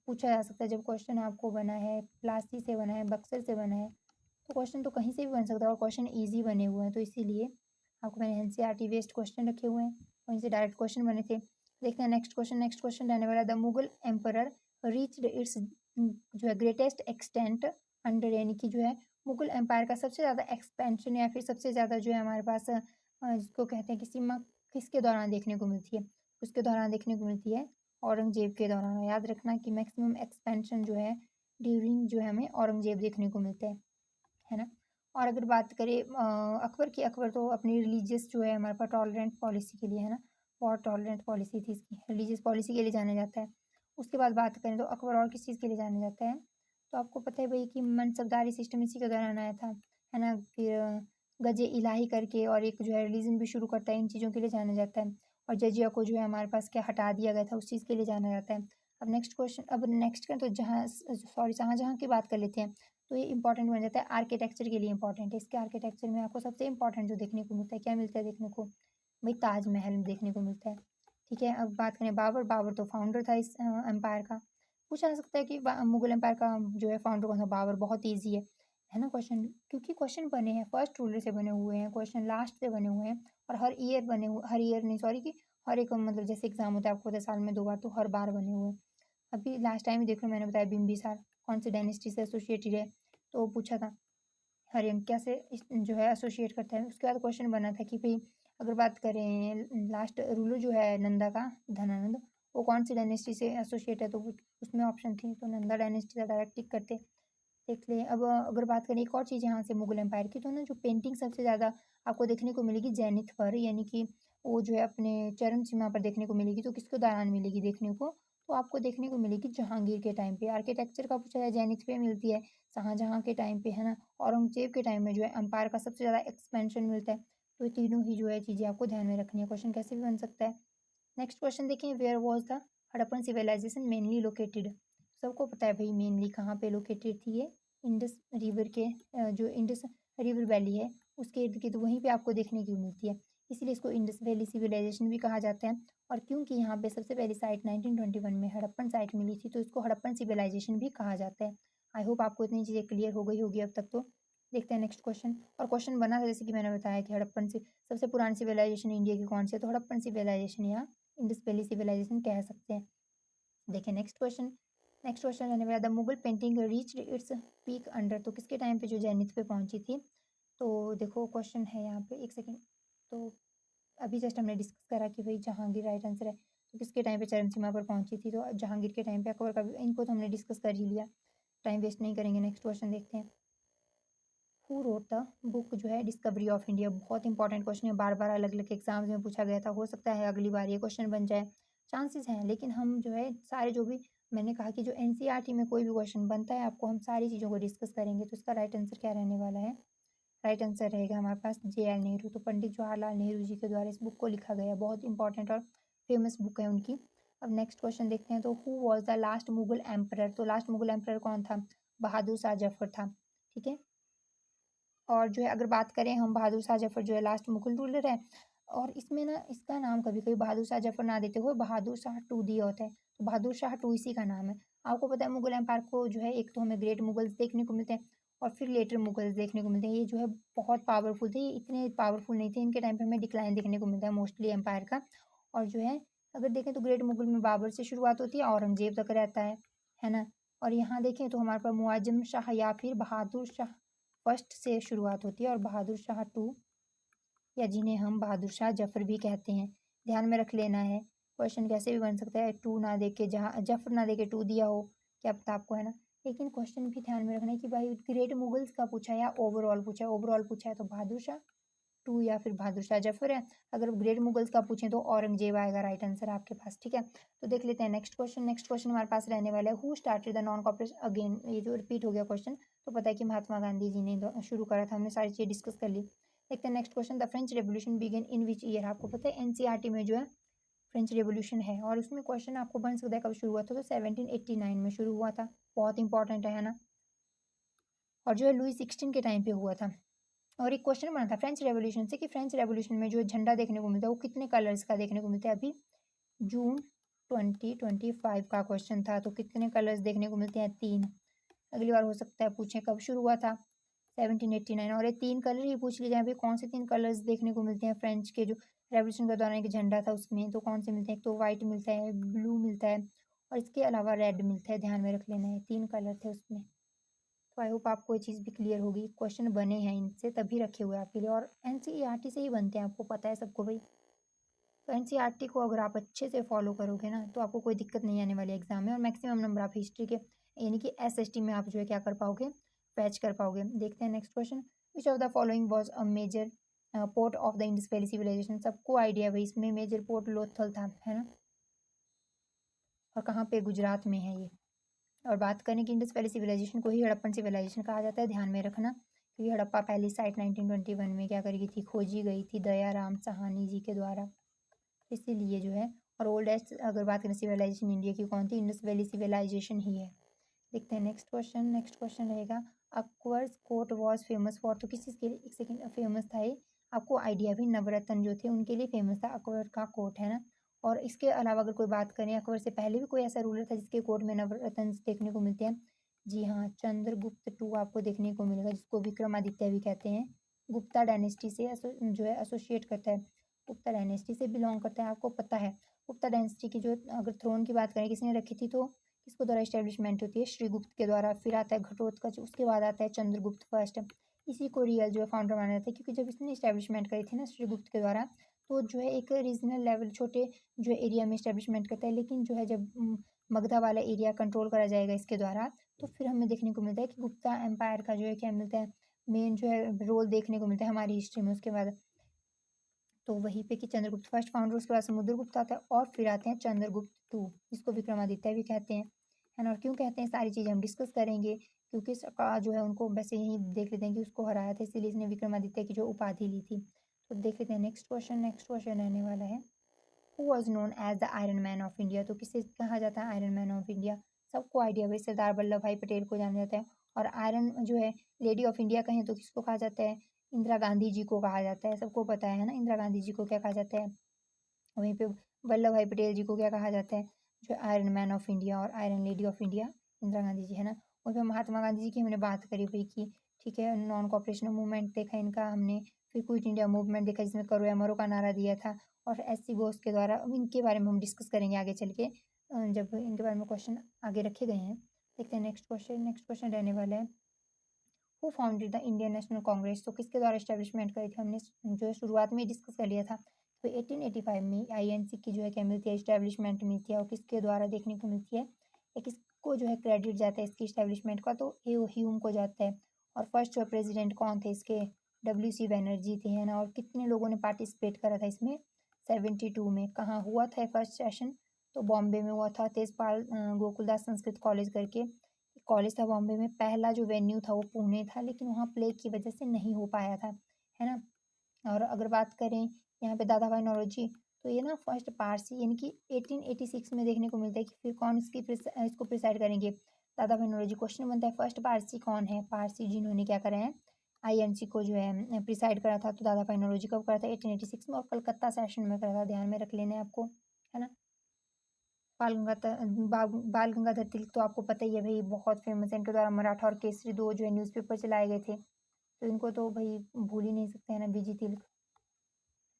पूछा जा सकता है जब क्वेश्चन आपको बना है, प्लासी से बना है, बक्सर से बना है, तो क्वेश्चन तो कहीं से भी बन सकता है और क्वेश्चन इजी बने हुए हैं, तो इसीलिए आपको मैंने एनसीईआरटी बेस्ड क्वेश्चन रखे हुए हैं, वहीं से डायरेक्ट क्वेश्चन बने थे। देखते हैं नेक्स्ट क्वेश्चन। नेक्स्ट क्वेश्चन रहने वाला, the Mughal emperor reached it's जो है ग्रेटेस्ट एक्सटेंट अंडर, यानी कि जो है मुगल एम्पायर का सबसे ज़्यादा एक्सपेंशन या फिर सबसे ज़्यादा जो है हमारे पास जिसको कहते हैं कि सीमा किसके दौरान देखने को मिलती है, उसके दौरान देखने को मिलती है औरंगजेब के दौरान। याद रखना कि मैक्सिमम एक्सपेंशन जो है ड्यूरिंग जो है हमें औरंगजेब देखने को मिलता है ना। और अगर बात करें अकबर की, अकबर तो अपनी रिलीजियस जो है हमारे पास टॉलरेंट पॉलिसी के लिए, है ना, बहुत टॉलरेंट पॉलिसी थी इसकी, रिलीजियस पॉलिसी के लिए जाना जाता है। उसके बाद बात करें तो अकबर और किस चीज़ के लिए जाना जाता है, तो आपको पता है भाई कि मनसबदारी सिस्टम इसी के दौरान आया था, है ना। फिर गजे इलाही करके और एक जो है रिलीजन भी शुरू करता है, इन चीज़ों के लिए जाना जाता है। और जजिया को जो है हमारे पास क्या हटा दिया गया था, उस चीज़ के लिए जाना जाता है। अब नेक्स्ट क्वेश्चन, अब नेक्स्ट करें तो शाहजहाँ की बात कर लेते हैं। तो ये इंपॉर्टेंट बन जाता है, आर्किटेक्चर के लिए इंपॉर्टेंट है। इसके आर्किटेक्चर में आपको सबसे इंपॉर्टेंट जो देखने को मिलता है, क्या मिलता है देखने को, भाई ताजमहल देखने को मिलता है। ठीक है, अब बात करें बाबर, बाबर तो फाउंडर था इस एम्पायर का। पूछा जा सकता है कि मुगल एम्पायर का जो है फाउंडर कौन था, बाबर। बहुत ईजी है ना क्वेश्चन, क्योंकि क्वेश्चन बने हैं फर्स्ट रूलर से बने हुए हैं, क्वेश्चन लास्ट से बने हुए हैं, और हर ईयर बने हुए, हर ईयर नहीं सॉरी, कि हर एक मतलब जैसे एग्जाम होता है आपको पता है साल में 2 बार, तो हर बार बने हुए हैं। अभी लास्ट टाइम ही देख लो, मैंने बताया बिम्बिसार कौन सी डायनेस्टी से एसोसिएटेड है, तो पूछा था हरियंक्या से जो है एसोसिएट करता है। उसके बाद क्वेश्चन बना था कि भाई अगर बात करें लास्ट रूलर जो है नंदा का, धनानंद, वो कौन सी डायनेस्टी से एसोसिएट है, तो उसमें ऑप्शन थी, तो नंदा डायनेस्टी का डायरेक्ट टिक करते। देख ले। अब अगर बात करें एक और चीज़ यहाँ से मुगल एम्पायर की, तो ना जो पेंटिंग सबसे ज़्यादा आपको देखने को मिलेगी जेनिथ पर, यानी कि वो जो है अपने चरम सीमा पर देखने को मिलेगी, तो किसके दौरान मिलेगी देखने को, तो आपको देखने को मिलेगी जहांगीर के टाइम पे। आर्किटेक्चर का पूछा जाए जेनिथ पे मिलती है शाहजहाँ के टाइम पे, है ना। औरंगजेब के टाइम में जो है एम्पायर का सबसे ज़्यादा एक्सपेंशन मिलता है। तो ये तीनों ही जो है चीज़ें आपको ध्यान में रखनी है, क्वेश्चन कैसे भी बन सकता है। नेक्स्ट क्वेश्चन देखें, where was the Harappan civilization mainly located. सबको पता है भाई मेनली कहाँ पे लोकेटेड थी ये, इंडस रिवर के जो इंडस रिवर वैली है उसके इर्द गिर्द वहीं पे आपको देखने की मिलती है, इसीलिए इसको इंडस वैली सिविलाइजेशन भी कहा जाता है। और क्योंकि यहाँ पे सबसे पहली साइट 1921 में हड़प्पन साइट मिली थी, तो इसको हड़प्पन सिविलाइजेशन भी कहा जाता है। आई होप आपको इतनी चीज़ें क्लियर हो गई होगी अब तक। तो देखते हैं नेक्स्ट क्वेश्चन। और क्वेश्चन बना था जैसे कि मैंने बताया कि हड़प्पन से सबसे पुरानी सिविलाइजेशन इंडिया की कौन सी है, तो हड़प्पन सिविलाइजेशन या इंडस वैली सिविलाइजेशन कह सकते हैं। देखिए नेक्स्ट क्वेश्चन। नेक्स्ट क्वेश्चन रहने वाला, the Mughal painting reached its peak under, तो किसके टाइम पे जो जेनिथ पे पहुंची थी। तो देखो क्वेश्चन है यहाँ पे, एक सेकेंड। तो अभी जस्ट हमने डिस्कस करा कि भाई जहांगीर राइट आंसर है, तो किसके टाइम पे चरम सीमा पर पहुंची थी, तो जहांगीर के टाइम पे। अकबर का भी, इनको तो हमने डिस्कस कर ही लिया, टाइम वेस्ट नहीं करेंगे। नेक्स्ट क्वेश्चन देखते हैं, हु रोट द बुक जो है डिस्कवरी ऑफ इंडिया। बहुत इंपॉर्टेंट क्वेश्चन है, बार बार अलग अलग एग्जाम्स में पूछा गया था, हो सकता है अगली बार ये क्वेश्चन बन जाए, चांसेस हैं। लेकिन हम जो है सारे जो भी मैंने कहा कि जो एनसीईआरटी में कोई भी क्वेश्चन बनता है आपको हम सारी चीज़ों को डिस्कस करेंगे। तो इसका राइट आंसर क्या रहने वाला है, राइट आंसर रहेगा हमारे पास JL नेहरू। तो पंडित जवाहरलाल नेहरू जी के द्वारा इस बुक को लिखा गया, बहुत इंपॉर्टेंट और फेमस बुक है उनकी। अब नेक्स्ट क्वेश्चन देखते हैं, तो who was the last Mughal emperor. तो लास्ट मुगल एम्परर कौन था, बहादुर शाह जफर था। ठीक है, और जो है अगर बात करें हम, बहादुर शाह जफर जो है लास्ट मुगल रूलर है। और इसमें ना इसका नाम कभी कभी बहादुर शाह जफर ना देते हुए बहादुर शाह टू दिया होता है, तो बहादुर शाह टू इसी का नाम है। आपको पता है मुगल एम्पायर को जो है एक तो हमें ग्रेट मुगल्स देखने को मिलते हैं और फिर लेटर मुगल्स देखने को मिलते हैं। ये जो है बहुत पावरफुल थे, ये इतने पावरफुल नहीं थे, इनके टाइम पे हमें डिक्लाइन देखने को मिलता है मोस्टली एम्पायर का। और जो है अगर देखें तो ग्रेट मुगल में बाबर से शुरुआत होती है, औरंगजेब तक रहता है ना। और यहाँ देखें तो हमारे पास मुआजम शाह या फिर बहादुर शाह फर्स्ट से शुरुआत होती है, और बहादुर शाह टू, या जिन्हें हम बहादुर शाह जफर भी कहते हैं, ध्यान में रख लेना है। क्वेश्चन कैसे भी बन सकता है, टू ना दे के, जहाँ जफर ना दे के टू दिया हो, क्या पता आपको, है ना। लेकिन क्वेश्चन भी ध्यान में रखना है कि भाई ग्रेट मुगल्स का पूछा है या ओवरऑल पूछा है, ओवरऑल पूछा है तो बहादुर शाह II या फिर बहादुर शाह जफर है। अगर ग्रेट मुगल्स का पूछें तो औरंगजेब आएगा राइट आंसर आपके पास, ठीक है। तो देख लेते हैं नेक्स्ट क्वेश्चन। नेक्स्ट क्वेश्चन हमारे पास रहने वाला है, who started the non cooperation again. ये जो रिपीट हो गया क्वेश्चन, तो पता है कि महात्मा गांधी जी ने शुरू करा था। हमने सारी चीज़ डिस्कस कर ली। देखते हैं next question, the French revolution began in which year. आपको पता है एनसीईआरटी में जो है फ्रेंच रेवोल्यूशन है, और उसमें क्वेश्चन आपको बन सकता है कब शुरू हुआ था, तो 1789 में शुरू हुआ था। बहुत इंपॉर्टेंट है ना। और जो है लुई 16 के टाइम पे हुआ था। और एक क्वेश्चन बना था फ्रेंच रेवोल्यूशन से कि फ्रेंच रेवोल्यूशन में जो झंडा देखने को मिलता है वो कितने कलर्स का देखने को मिलता है। अभी जून 2025 का क्वेश्चन था, तो कितने कलर्स देखने को मिलते हैं, 3। अगली बार हो सकता है पूछें कब शुरू हुआ था, 1789। और ये 3 कलर ही पूछ लिए जाए भाई, कौन से 3 कलर्स देखने को मिलते हैं फ्रेंच के जो रेवोल्यूशन के दौरान एक झंडा था उसमें, तो कौन से मिलते हैं। एक तो व्हाइट मिलता है, ब्लू मिलता है, और इसके अलावा रेड मिलता है। ध्यान में रख लेना है, 3 कलर थे उसमें। तो आई होप आपको ये चीज़ भी क्लियर होगी। क्वेश्चन बने हैं इनसे तभी रखे हुए हैं आपके लिए, और एनसीईआरटी से ही बनते हैं, आपको पता है सबको भाई। तो एनसीईआरटी को अगर आप अच्छे से फॉलो करोगे ना, तो आपको कोई दिक्कत नहीं आने वाली एग्जाम में, और मैक्सिमम नंबर आप हिस्ट्री के यानी कि एसएसटी में आप जो है क्या कर पाओगे, फैच कर पाओगे। देखते हैं next question, which of the following was a major port of the Indus valley civilization. सबको आइडिया भाई, इसमें मेजर पोर्ट लोथल था, है ना। और कहाँ पे, गुजरात में है ये। और बात करें कि इंडस वैली सिविलाइजेशन को ही हड़प्पन सिविलाइजेशन कहा जाता है, ध्यान में रखना, क्योंकि हड़प्पा पहली साइट 1921 में क्या करी गई थी, खोजी गई थी दयाराम साहनी जी के द्वारा, इसीलिए जो है। और ओल्डेस्ट अगर बात करें सिविलाइजेशन इंडिया की कौन थी, इंडस वैली सिविलाइजेशन ही है। देखते हैं नेक्स्ट क्वेश्चन। नेक्स्ट क्वेश्चन रहेगा, Akbar's court was famous for. तो किस चीज़ के लिए, एक सेकेंड, फेमस था ये, आपको आइडिया भी, नवरत्न जो थे उनके लिए फेमस था अकबर का कोर्ट, है ना। और इसके अलावा अगर कोई बात करें, अकबर से पहले भी कोई ऐसा रूलर था जिसके कोर्ट में नवरत्न देखने को मिलते हैं। जी हाँ, चंद्रगुप्त टू आपको देखने को मिलेगा, जिसको विक्रमादित्य भी कहते हैं। गुप्ता डायनेस्टी से जो है एसोसिएट करता है, गुप्ता डायनेस्टी से बिलोंग करता है, आपको पता है। गुप्ता डायनेस्टी की जो अगर थ्रोन की बात करें किसने रखी थी, तो किसको द्वारा इस्टेब्लिशमेंट होती है, श्रीगुप्त के द्वारा। फिर आता है घटोत्कच, उसके बाद आता है चंद्रगुप्त फर्स्ट। इसी को रियल जो है फाउंडर माना जाता है, क्योंकि जब इसने इस्टेब्लिशमेंट करी थी ना श्रीगुप्त के द्वारा, तो जो है एक रीजनल लेवल छोटे जो एरिया में इस्टेब्लिशमेंट करता है। लेकिन जो है जब मगधा वाला एरिया कंट्रोल करा जाएगा इसके द्वारा, तो फिर हमें देखने को मिलता है कि गुप्ता एम्पायर का जो है क्या मिलता है, मेन जो है रोल देखने को मिलता है हमारी हिस्ट्री में। उसके बाद तो वहीं पे कि चंद्रगुप्त फर्स्ट फाउंडर, उसके बाद समुद्रगुप्त आता है, और फिर आते हैं चंद्रगुप्त टू, जिसको विक्रमादित्य भी कहते हैं, है ना। और क्यों कहते हैं सारी चीज़ें हम डिस्कस करेंगे, क्योंकि इसका जो है उनको वैसे यही देख लेते हैं कि उसको हराया था, इसीलिए इसने विक्रमादित्य की जो उपाधि ली थी। तो देख लेते हैं नेक्स्ट क्वेश्चन। नेक्स्ट क्वेश्चन रहने वाला है, who was known as the iron man of India. तो किसे कहा जाता है आयरन मैन ऑफ इंडिया, सबको आइडिया भाई, सरदार वल्लभ भाई पटेल को जाना जाता है। और आयरन जो है लेडी ऑफ इंडिया कहें तो किसको कहा जाता है, इंदिरा गांधी जी को कहा जाता है, सबको पता है ना। इंदिरा गांधी जी को क्या कहा जाता है, वहीं पे वल्लभ भाई पटेल जी को क्या कहा जाता है, जो आयरन मैन ऑफ इंडिया और iron lady of India Indira Gandhi ji, है ना। वहीं पे महात्मा गांधी जी की हमने बात करी भाई कि ठीक है, नॉन कॉपरेशन मूवमेंट देखा इनका हमने, फिर क्विट इंडिया मूवमेंट देखा जिसमें करो या मरो का नारा दिया था, और एससी बोस के द्वारा। अब इनके बारे में हम डिस्कस करेंगे आगे चल के, जब इनके बारे में क्वेश्चन आगे रखे गए हैं। देखते हैं नेक्स्ट क्वेश्चन। नेक्स्ट क्वेश्चन रहने वाला है, who founded the Indian national Congress. तो किसके द्वारा इस्टेब्लिशमेंट करी थी, हमने जो है शुरुआत में डिस्कस कर लिया था। तो 1885 में आईएनसी की जो है क्या मिलती है, इस्टेब्लिशमेंट मिलती है। और किसके द्वारा देखने को मिलती है, या किसको जो है क्रेडिट जाता है इसकी इस्टेब्लिशमेंट का, तो ए ह्यूम को जाता है। और फर्स्ट जो प्रेसिडेंट कौन थे इसके, WC बनर्जी थे, है ना। और कितने लोगों ने पार्टिसिपेट करा था इसमें, 72 में। कहाँ हुआ था फर्स्ट सेशन, तो बॉम्बे में हुआ था, तेजपाल गोकुलदास संस्कृत कॉलेज करके कॉलेज था बॉम्बे में। पहला जो वेन्यू था वो पुणे था, लेकिन वहाँ प्लेग की वजह से नहीं हो पाया था, है ना। और अगर बात करें यहाँ पे दादा भाई नौरोजी, तो ये ना फर्स्ट पारसी यानी कि 1886 में देखने को मिलता है कि फिर कौन इसको प्रिसाइड करेंगे, दादा भाई नौरोजी। क्वेश्चन बनता है फर्स्ट पारसी कौन है, पारसी जिन्होंने क्या करा है, आईएनसी को जो है प्रिसाइड करा था, तो दादा भाई नौरोजी कब करा था, 1886 में, और कलकत्ता सेशन में करा था, ध्यान में रख लेना है आपको, है ना। बाल गंगाधर तिलक तो आपको पता ही है भाई, बहुत फेमस है। इनके द्वारा मराठा और केसरी दो जो है न्यूज़पेपर चलाए गए थे, तो इनको तो भाई भूल ही नहीं सकते हैं ना, बीजी तिलक।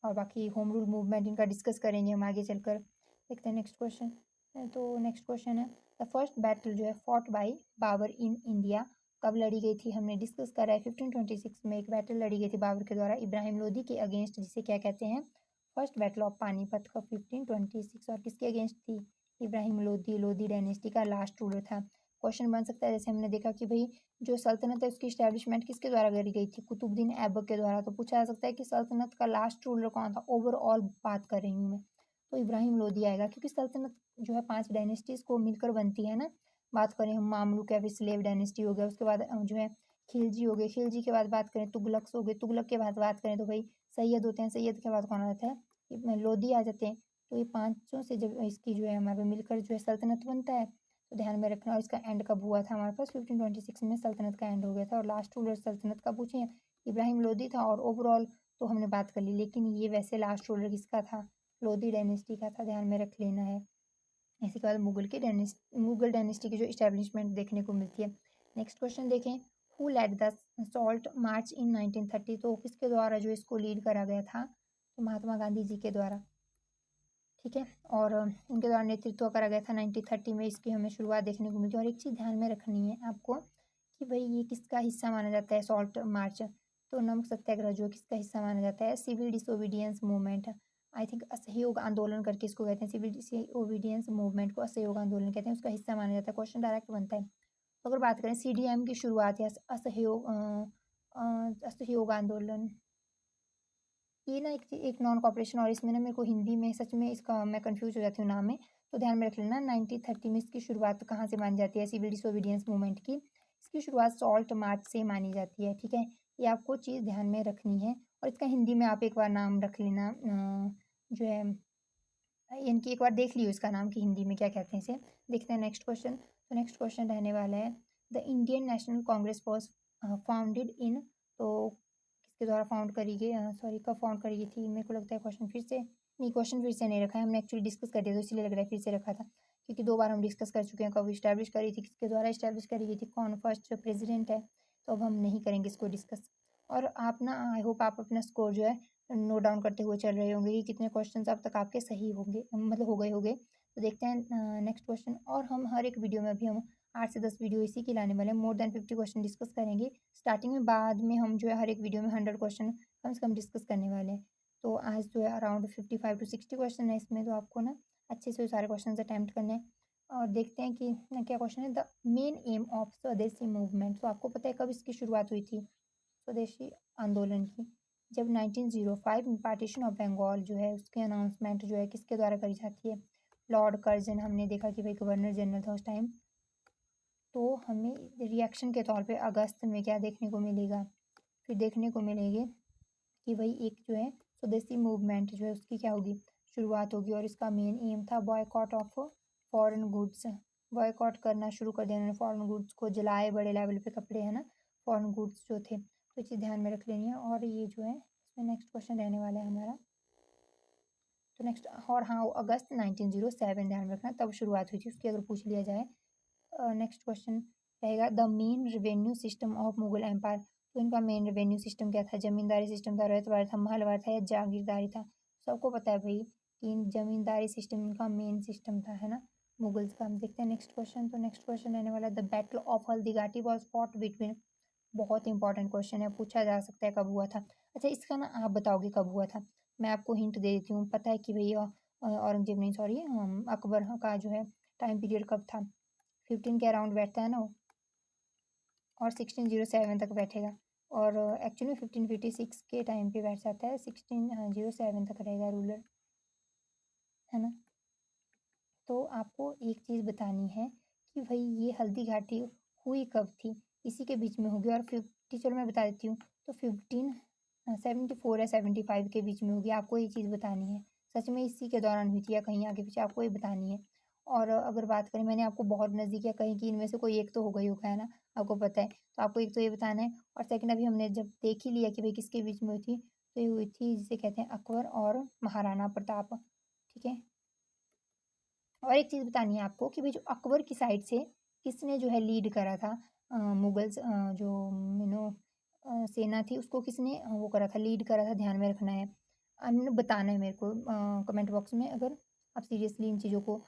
और बाकी होम रूल मूवमेंट इनका डिस्कस करेंगे हम आगे चलकर। देखते हैं नेक्स्ट क्वेश्चन। तो नेक्स्ट क्वेश्चन है, द फर्स्ट बैटल जो है fought by Babur in India कब लड़ी गई थी, हमने डिस्कस करा है। 1526 में एक बैटल लड़ी गई थी बाबर के द्वारा इब्राहिम लोदी के अगेंस्ट, जिसे क्या कहते हैं, फर्स्ट बैटल ऑफ पानीपत का 1526। और किसके अगेंस्ट थी, इब्राहिम लोदी, लोदी डायनेस्टी का लास्ट रूलर था। क्वेश्चन बन सकता है। जैसे हमने देखा कि भाई जो सल्तनत है उसकी इस्टेब्लिशमेंट किसके द्वारा करी गई थी, कुतुबुद्दीन ऐबक के द्वारा। तो पूछा जा सकता है कि सल्तनत का लास्ट रूलर कौन था, ओवरऑल बात कर रही हूँ मैं, तो इब्राहिम लोदी आएगा, क्योंकि सल्तनत जो है 5 डायनेस्टीज को मिलकर बनती है ना। बात करें हम मामलुक या फिर स्लेव डायनेस्टी हो गया, उसके बाद जो है खिलजी हो गए, खिलजी के बाद बात करें तुगलक हो गए, तुगलक के बाद बात करें तो भाई सैयद होते हैं, सैयद के बाद कौन आता है, ये लोदी आ जाते हैं। तो ये पांचों से जब इसकी जो है हमारे मिलकर जो है सल्तनत बनता है, तो ध्यान में रखना। और इसका एंड कब हुआ था हमारे पास, 1526 में सल्तनत का एंड हो गया था। और लास्ट रूलर सल्तनत का पूछे इब्राहिम लोदी था। और ओवरऑल तो हमने बात कर ली, लेकिन ये वैसे लास्ट रूलर किसका था, लोदी डायनेस्टी का था, ध्यान में रख लेना है। इसी के बाद मुगल डायनेस्टी की जो इस्टेब्लिशमेंट देखने को मिलती है। नेक्स्ट क्वेश्चन देखें, who led the salt march in 1930, तो किसके द्वारा जो इसको लीड करा गया था, तो महात्मा गांधी जी के द्वारा, ठीक है। और इनके द्वारा नेतृत्व करा गया था 1930 में, इसकी हमें शुरुआत देखने को मिलती है। और एक चीज़ ध्यान में रखनी है आपको कि भाई ये किसका हिस्सा माना जाता है सॉल्ट मार्च, तो नमक सत्याग्रह जो किसका हिस्सा माना जाता है, civil disobedience movement, I think असहयोग आंदोलन करके इसको कहते हैं, सिविल डिसोबीडियंस मूवमेंट को असहयोग आंदोलन कहते हैं, उसका हिस्सा माना जाता है। क्वेश्चन डायरेक्ट बनता है। तो अगर बात करें सीडीएम की शुरुआत या असहयोग आंदोलन, ये ना एक नॉन कॉपरेशन, और इसमें ना मेरे को हिंदी में सच में इसका मैं कंफ्यूज हो जाती हूँ नाम में, तो ध्यान में रख लेना। 1930 में इसकी शुरुआत कहाँ से मानी जाती है, सिविल डिसोबीडियंस मूवमेंट की, इसकी शुरुआत सॉल्ट मार्च से मानी जाती है, ठीक है। ये आपको चीज़ ध्यान में रखनी है। और इसका हिंदी में आप एक बार नाम रख लेना, जो है इनकी एक बार देख लियो इसका नाम कि हिंदी में क्या कहते हैं इसे। देखते हैं नेक्स्ट क्वेश्चन। तो नेक्स्ट क्वेश्चन रहने वाला है, the Indian national Congress was founded in, तो किसके द्वारा फाउंड करी गई, सॉरी कब फाउंड करी गई थी, मेरे को लगता है क्वेश्चन फिर से नहीं, क्वेश्चन फिर से नहीं रखा है हमने, एक्चुअली डिस्कस कर दिया तो इसलिए लग रहा है फिर से रखा था, क्योंकि 2 बार हम डिस्कस कर चुके हैं कब इस्टेब्लिश करी थी, किसके द्वारा इस्टेब्लिश करी गई थी, कौन फर्स्ट प्रेसिडेंट है, तो अब हम नहीं करेंगे इसको डिस्कस। और आप ना आई होप आप अपना स्कोर जो है नोट डाउन करते हुए चल रहे होंगे कि कितने क्वेश्चन अब तक आपके सही होंगे, मतलब हो गए होंगे। तो देखते हैं नेक्स्ट क्वेश्चन। और हम हर एक वीडियो में अभी हम 8 से 10 वीडियो इसी की लाने वाले हैं, मोर देन 50 क्वेश्चन डिस्कस करेंगे स्टार्टिंग में, बाद में हम जो है हर एक वीडियो में 100 क्वेश्चन कम से कम डिस्कस करने वाले हैं। तो आज जो है अराउंड 55 टू 60 क्वेश्चन है इसमें, तो आपको ना अच्छे से सारे क्वेश्चन अटैम्प्ट करने हैं। और देखते हैं कि क्या क्वेश्चन है, द मेन एम ऑफ स्वदेशी मूवमेंट, तो आपको पता है कब इसकी शुरुआत हुई थी स्वदेशी आंदोलन की, जब 1905 में पार्टीशन ऑफ बंगाल जो है उसकी अनाउंसमेंट जो है किसके द्वारा करी जाती है, लॉर्ड कर्जन। हमने देखा कि भाई गवर्नर जनरल था उस टाइम। तो हमें रिएक्शन के तौर पे अगस्त में क्या देखने को मिलेगा, फिर देखने को मिलेगी कि भाई एक जो है स्वदेशी मूवमेंट जो है उसकी क्या होगी, शुरुआत होगी। और इसका मेन एम था boycott of foreign goods, boycott करना शुरू कर दिया उन्होंने, फॉरेन गुड्स को जलाए बड़े लेवल पे कपड़े है ना, फॉरेन गुड्स जो थे, तो चीज़ ध्यान में रख लेनी है। और ये जो है इसमें नेक्स्ट क्वेश्चन रहने वाला है हमारा, तो नेक्स्ट, और हाँ अगस्त 1907 ध्यान में रखना तब शुरुआत हुई थी उसकी, अगर पूछ लिया जाए। नेक्स्ट क्वेश्चन रहेगा, the main revenue system of Mughal empire, तो इनका मेन रेवेन्यू सिस्टम क्या था, जमींदारी सिस्टम था, रैयतवाड़ था, महलवाड़ था या जागीरदारी था। सबको पता है भाई कि जमींदारी सिस्टम इनका मेन सिस्टम था, है ना, मुगल्स का। हम देखते हैं नेक्स्ट क्वेश्चन। तो नेक्स्ट क्वेश्चन रहने वाला है, the battle of Haldighati was fought between, बहुत इंपॉर्टेंट क्वेश्चन है, पूछा जा सकता है कब हुआ था। अच्छा इसका ना आप बताओगे कब हुआ था, मैं आपको हिंट दे देती हूँ, पता है कि भैया औरंगजेब नहीं, सॉरी अकबर का जो है टाइम पीरियड कब था, 15 के अराउंड बैठता है ना वो, और 1607 तक बैठेगा। और एक्चुअली 1556 के टाइम पे बैठ जाता है, 1607 तक रहेगा रूलर, है ना। तो आपको एक चीज़ बतानी है कि भाई ये हल्दी घाटी हुई कब थी, इसी के बीच में होगी। और 50, चलो मैं बता देती हूँ, तो 1574 या 75 के बीच में होगी, आपको ये चीज़ बतानी है, सच में इसी के दौरान हुई थी या कहीं आगे पीछे, आपको ये बतानी है। और अगर बात करें, मैंने आपको बहुत नज़दीक या कहीं कि इनमें से कोई एक तो होगा ही होगा, है ना, आपको पता है, तो आपको एक तो ये बताना है। और सेकंड अभी हमने जब देख ही लिया कि भाई किसके बीच में हुई थी, तो ये हुई थी जिसे कहते हैं अकबर और महाराणा प्रताप, ठीक है। और एक चीज़ बतानी है आपको कि भाई जो अकबर की साइड से किसने जो है लीड करा था, मुगल्स जो यू नो सेना थी उसको किसने वो करा था, लीड करा था, ध्यान में रखना है। हमने बताना है मेरे को कमेंट बॉक्स में, अगर आप सीरियसली इन चीज़ों को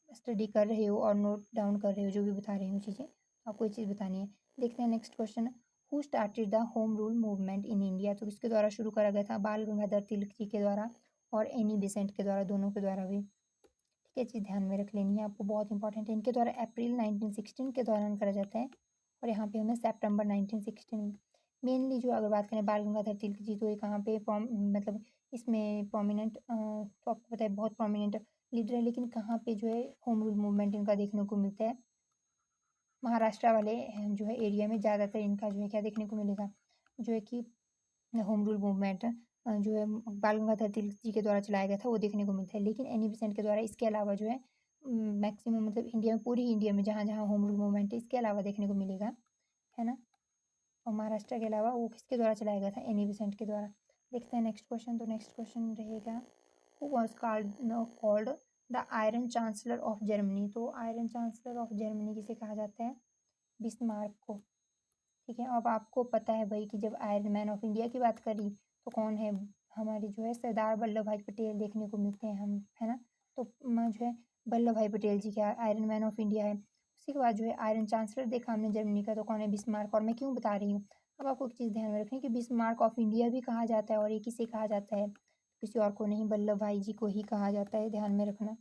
स्टडी कर रहे हो और नोट डाउन कर रहे हो जो भी बता रही हूँ चीज़ें, तो आपको ये चीज़ बतानी है। देखते हैं next question, who started the home rule movement in India, तो किसके द्वारा शुरू करा गया था, बाल गंगाधर तिलक जी के द्वारा और एनी बेसेंट के द्वारा, दोनों के द्वारा भी, ठीक क्या चीज़ ध्यान में रख लेनी है आपको, बहुत इंपॉर्टेंट है। इनके द्वारा अप्रैल 1916 के दौरान करा जाता है और यहाँ पे हमें सितंबर 1916 में। मेनली जो अगर बात करें बाल गंगाधर तिलक जी, तो ये कहाँ पे मतलब इसमें प्रोमिनेंट, तो आपको पता है बहुत प्रोमिनेंट लीडर है, लेकिन कहाँ पे जो है होम रूल मूवमेंट इनका देखने को मिलता है, महाराष्ट्र वाले जो है एरिया में ज़्यादातर इनका जो है क्या देखने को मिलेगा, जो है कि होम रूल मूवमेंट जो है बाल गंगाधर तिलक जी के द्वारा चलाया गया था, वो देखने को मिलता है। लेकिन एनी बेसेंट के द्वारा इसके अलावा जो है मैक्सिमम मतलब इंडिया में, पूरी इंडिया में जहाँ जहाँ होम रूल मूवमेंट है इसके अलावा देखने को मिलेगा, है ना। और महाराष्ट्र के अलावा वो किसके द्वारा चलाया गया था, एनी बेसेंट के द्वारा। देखते हैं नेक्स्ट क्वेश्चन। तो नेक्स्ट क्वेश्चन रहेगा, who was called the iron chancellor of Germany. तो आयरन चांसलर ऑफ जर्मनी किसे कहा जाता है, बिस्मार्क को। ठीक है, अब आपको पता है भाई कि जब आयरन मैन ऑफ इंडिया की बात करी तो कौन है, हमारे जो है सरदार वल्लभ भाई पटेल देखने को मिलते हैं हम, है ना। तो जो है वल्लभ भाई पटेल जी क्या आयरन मैन ऑफ इंडिया है। उसी के बाद जो है आयरन चांसलर देखा हमने जर्मनी का, तो कौन है, बिस्मार्क। और मैं क्यों बता रही हूँ, अब आपको एक चीज़ ध्यान में रखनी है कि बिस्मार्क ऑफ इंडिया भी कहा जाता है, और ये किसे कहा जाता है, किसी और को नहीं, वल्लभ भाई जी को ही कहा जाता है, ध्यान में रखना।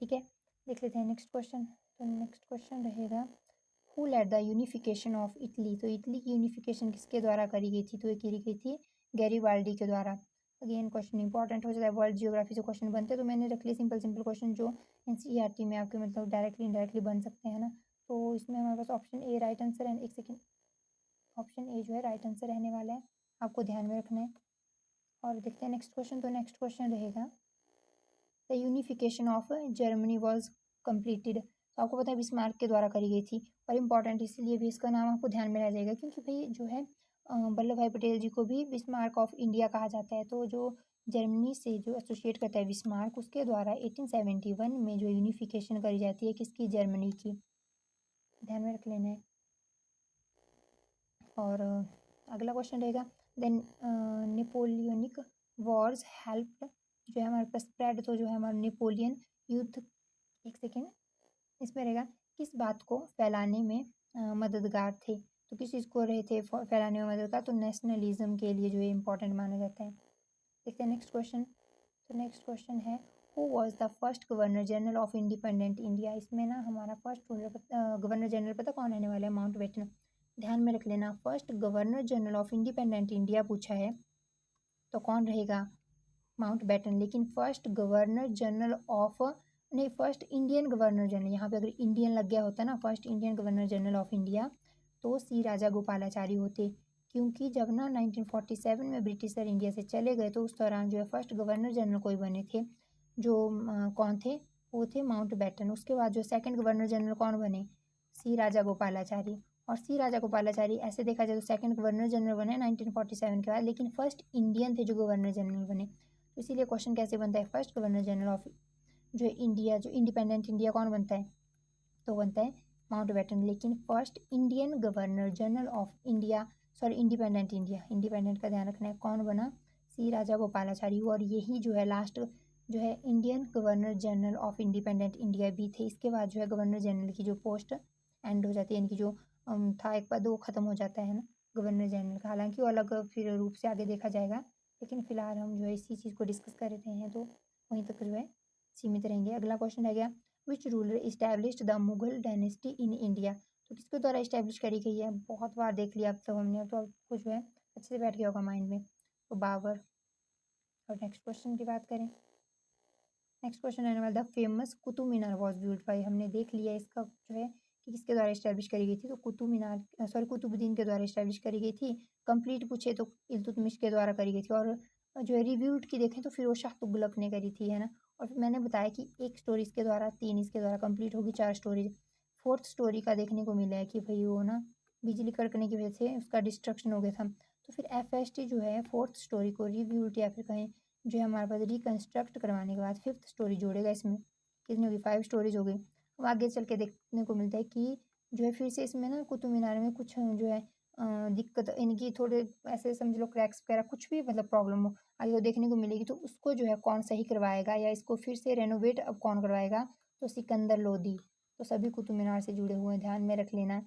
ठीक है, देख लेते हैं नेक्स्ट क्वेश्चन। तो नेक्स्ट क्वेश्चन रहेगा, who led the unification of Italy. तो इटली की यूनिफिकेशन किसके द्वारा करी गई थी, तो ये करी गई थी गैरीबाल्डी के द्वारा। अगेन क्वेश्चन इंपॉर्टेंट हो जाता है, वर्ल्ड जियोग्राफी से क्वेश्चन बनते हैं, तो मैंने रख लिए सिंपल सिंपल क्वेश्चन जो एनसीईआरटी में आपके मतलब डायरेक्टली इनडायरेक्टली बन सकते हैं ना। तो इसमें हमारे पास ऑप्शन ए राइट आंसर है, एक सेकेंड, ऑप्शन ए जो है राइट आंसर रहने वाला है, आपको ध्यान में रखना है। और देखते हैं नेक्स्ट क्वेश्चन। तो नेक्स्ट क्वेश्चन रहेगा, the unification of Germany was completed. तो आपको पता है बिस्मार्क के द्वारा करी गई थी, और इम्पॉर्टेंट इसलिए भी इसका नाम आपको ध्यान में रह जाएगा क्योंकि भाई जो है वल्लभ भाई पटेल जी को भी बिस्मार्क ऑफ इंडिया कहा जाता है। तो जो जर्मनी से जो एसोसिएट करता है बिस्मार्क, उसके द्वारा 1871 में जो यूनिफिकेशन करी जाती है किसकी, जर्मनी की, ध्यान में रख लेना है। और अगला क्वेश्चन रहेगा, देन नेपोलियनिक वॉर्स हेल्प, जो है हमारे पास स्प्रेड, तो जो है हमारा नेपोलियन युद्ध, एक सेकेंड, इसमें रहेगा किस बात को फैलाने में मददगार थे। तो किस चीज़ को रहे थे फैलाने में मददगार, तो नेशनलिज्म के लिए जो है इंपॉर्टेंट माना जाता है। देखते हैं नेक्स्ट क्वेश्चन। तो नेक्स्ट क्वेश्चन है, who was the first governor general of independent India. इसमें ना हमारा फर्स्ट गवर्नर जनरल पता कौन रहने वाला है, माउंटबेटन। ध्यान में रख लेना, first governor general of independent India पूछा है तो कौन रहेगा, माउंटबेटन। लेकिन फर्स्ट गवर्नर जनरल ऑफ, नहीं, फर्स्ट इंडियन गवर्नर जनरल, यहाँ पे अगर इंडियन लग गया होता ना, first Indian governor general of India, तो सी राजा गोपालाचारी होते। क्योंकि जब ना 1947 में ब्रिटिशर इंडिया से चले गए तो उस दौरान जो है फर्स्ट गवर्नर जनरल कोई बने थे, जो कौन थे, वो थे माउंटबेटन। उसके बाद जो सेकंड गवर्नर जनरल कौन बने, सी राजा गोपालाचारी। और सी राजा गोपालाचारी ऐसे देखा जाए तो सेकंड गवर्नर जनरल बने 1947 के बाद, लेकिन फर्स्ट इंडियन थे जो गवर्नर जनरल बने। तो इसीलिए क्वेश्चन कैसे बनता है, फर्स्ट गवर्नर जनरल ऑफ जो इंडिया, जो इंडिपेंडेंट इंडिया कौन बनता है, तो बनता है माउंटबेटन। लेकिन first Indian governor general of India, sorry independent India, independent का ध्यान रखना है, कौन बना, सी राजा गोपालाचारी। और यही जो है लास्ट जो है Indian governor general of independent India भी थे। इसके बाद जो है गवर्नर जनरल की जो पोस्ट एंड हो जाती है, इनकी जो था एक पद वो खत्म हो जाता है ना गवर्नर जनरल का। हालांकि वो अलग फिर रूप से आगे देखा जाएगा, लेकिन फिलहाल हम जो है इसी चीज़ को डिस्कस कर रहे हैं, तो वहीं तक जो है सीमित रहेंगे। अगला क्वेश्चन रह गया, which ruler established the Mughal dynasty in India. तो किसके द्वारा इस्टेब्लिश करी गई है, बहुत बार देख लिया अब तो हमने, तो अब कुछ है अच्छे से बैठ गया होगा माइंड में, तो बाबर। और नेक्स्ट क्वेश्चन की बात करें, नेक्स्ट क्वेश्चन रहने वाला, the famous Qutub Minar was build by. हमने देख लिया इसका जो है कि किसके द्वारा इस्टेब्लिश करी गई थी, तो कुतुब मीनार सॉरी कुतुबुद्दीन के द्वारा इस्टेब्लिश करी गई थी। कंप्लीट पूछे तो इल्तुतमिश के द्वारा करी गई थी। और जो है रिव्यूड की देखें तो फिरोज शाह तुगलक ने करी थी, है ना। और फिर मैंने बताया कि एक स्टोरी इसके द्वारा, तीन इसके द्वारा कंप्लीट होगी, चार स्टोरीज। फोर्थ स्टोरी का देखने को मिला है कि भाई वो ना बिजली कड़कने की वजह से उसका डिस्ट्रक्शन हो गया था। तो फिर एफ जो है फोर्थ स्टोरी को रिव्यूड या फिर कहें जो है हमारे पास रिकन्स्ट्रक्ट करवाने के बाद फिफ्थ स्टोरी जोड़ेगा इसमें, कितनी होगी, फाइव स्टोरीज हो गई। अब आगे चल के देखने को मिलता है कि जो है फिर से इसमें ना कुतुब मीनार में कुछ जो है दिक्कत, इनकी थोड़े ऐसे समझ लो क्रैक्स वगैरह कुछ भी मतलब प्रॉब्लम हो आगे वो देखने को मिलेगी, तो उसको जो है कौन सही करवाएगा या इसको फिर से रेनोवेट अब कौन करवाएगा, तो सिकंदर लोदी। तो सभी कुतुब मीनार से जुड़े हुए हैं, ध्यान में रख लेना,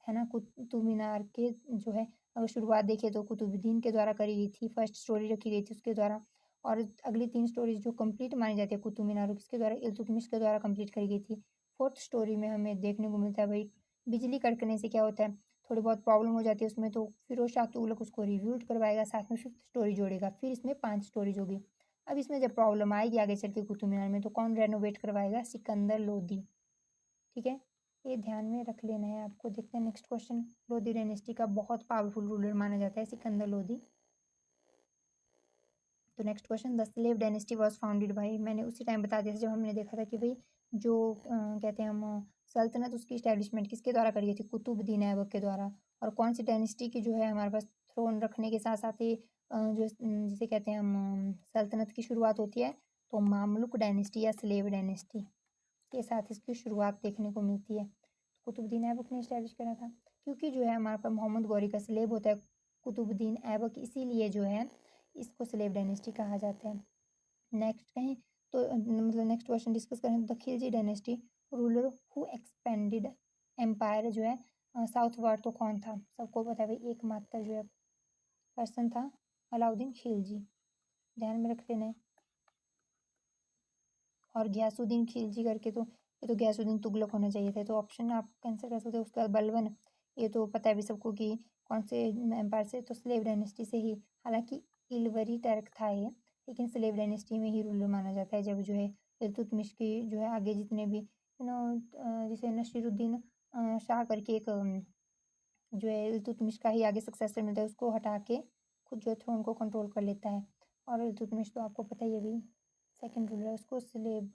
है ना। कुतुब मीनार के जो है अगर शुरुआत देखें तो कुतुबुद्दीन के द्वारा करी गई थी, फर्स्ट स्टोरी रखी गई थी उसके द्वारा। और अगली 3 स्टोरीज जो कंप्लीट मानी जाती है कुतुब मीनार किसके द्वारा, इल्तुतमिश के द्वारा कंप्लीट करी गई थी। 4th स्टोरी में हमें देखने को मिलता है भाई बिजली कड़कने से क्या होता है, थोड़ी बहुत प्रॉब्लम हो जाती है उसमें, तो फिरोज शाह तुगलक उसको रिव्यूड करवाएगा, साथ में 5th स्टोरी जोड़ेगा, फिर इसमें 5 स्टोरीज होगी। अब इसमें जब प्रॉब्लम आएगी आगे चल के कुतुब मीनार में, तो कौन रेनोवेट करवाएगा, सिकंदर लोदी। ठीक है, ये ध्यान में रख लेना है आपको। देखते हैं नेक्स्ट क्वेश्चन। लोधी डायनेस्टी का बहुत पावरफुल रूलर माना जाता है सिकंदर लोधी। तो next question, the slave dynasty was founded by, मैंने उसी टाइम बता दिया था जब हमने देखा था कि भाई जो कहते हैं हम सल्तनत, उसकी इस्टेब्लिशमेंट किसके द्वारा करी गई थी, कुतुबुद्दीन ऐबक के द्वारा। और कौन सी डायनेस्टी की जो है हमारे पास थ्रोन रखने के साथ साथ ही जो जिसे कहते हैं हम सल्तनत की शुरुआत होती है, तो मामलुक डायनेस्टी या स्लेव डायनेस्टी के साथ इसकी शुरुआत देखने को मिलती है। कुतुबुद्दीन ऐबक ने इस्टेब्लिश करा था, क्योंकि जो है हमारे पास मोहम्मद गौरी का स्लेब होता है कुतुबुद्दीन ऐबक, इसीलिए जो है इसको स्लेव डायनेस्टी कहा जाता है। नेक्स्ट कहें तो मतलब नेक्स्ट क्वेश्चन डिस्कस करें तो the Khilji dynasty ruler who expanded empire जो है साउथ वर्ड, तो कौन था, सबको पता है भाई एकमात्र जो है पर्सन था अलाउद्दीन खिलजी, ध्यान में रख लेना है। और गयासुद्दीन खिलजी करके तो ये तो गयासुद्दीन तुगलक होना चाहिए था, तो ऑप्शन आप कैंसिल कर सकते हो। उसके बाद बलबन, ये तो पता है भी सबको कि कौन से एम्पायर से, तो स्लेव डायनेस्टी से ही। हालांकि इलवरी टर्क था ये, लेकिन स्लेव डायनेस्टी में ही रूलर माना जाता है। जब जो है इल्तुतमिश की जो है आगे जितने भी जिसे नसीरुद्दीन शाह करके एक जो है इल्तुतमिश का ही आगे सक्सेसर मिलता है, उसको हटा के खुद जो है थ्रोन को कंट्रोल कर लेता है। और इल्तुतमिश तो आपको पता ही है भी सेकंड रूलर, उसको स्लेव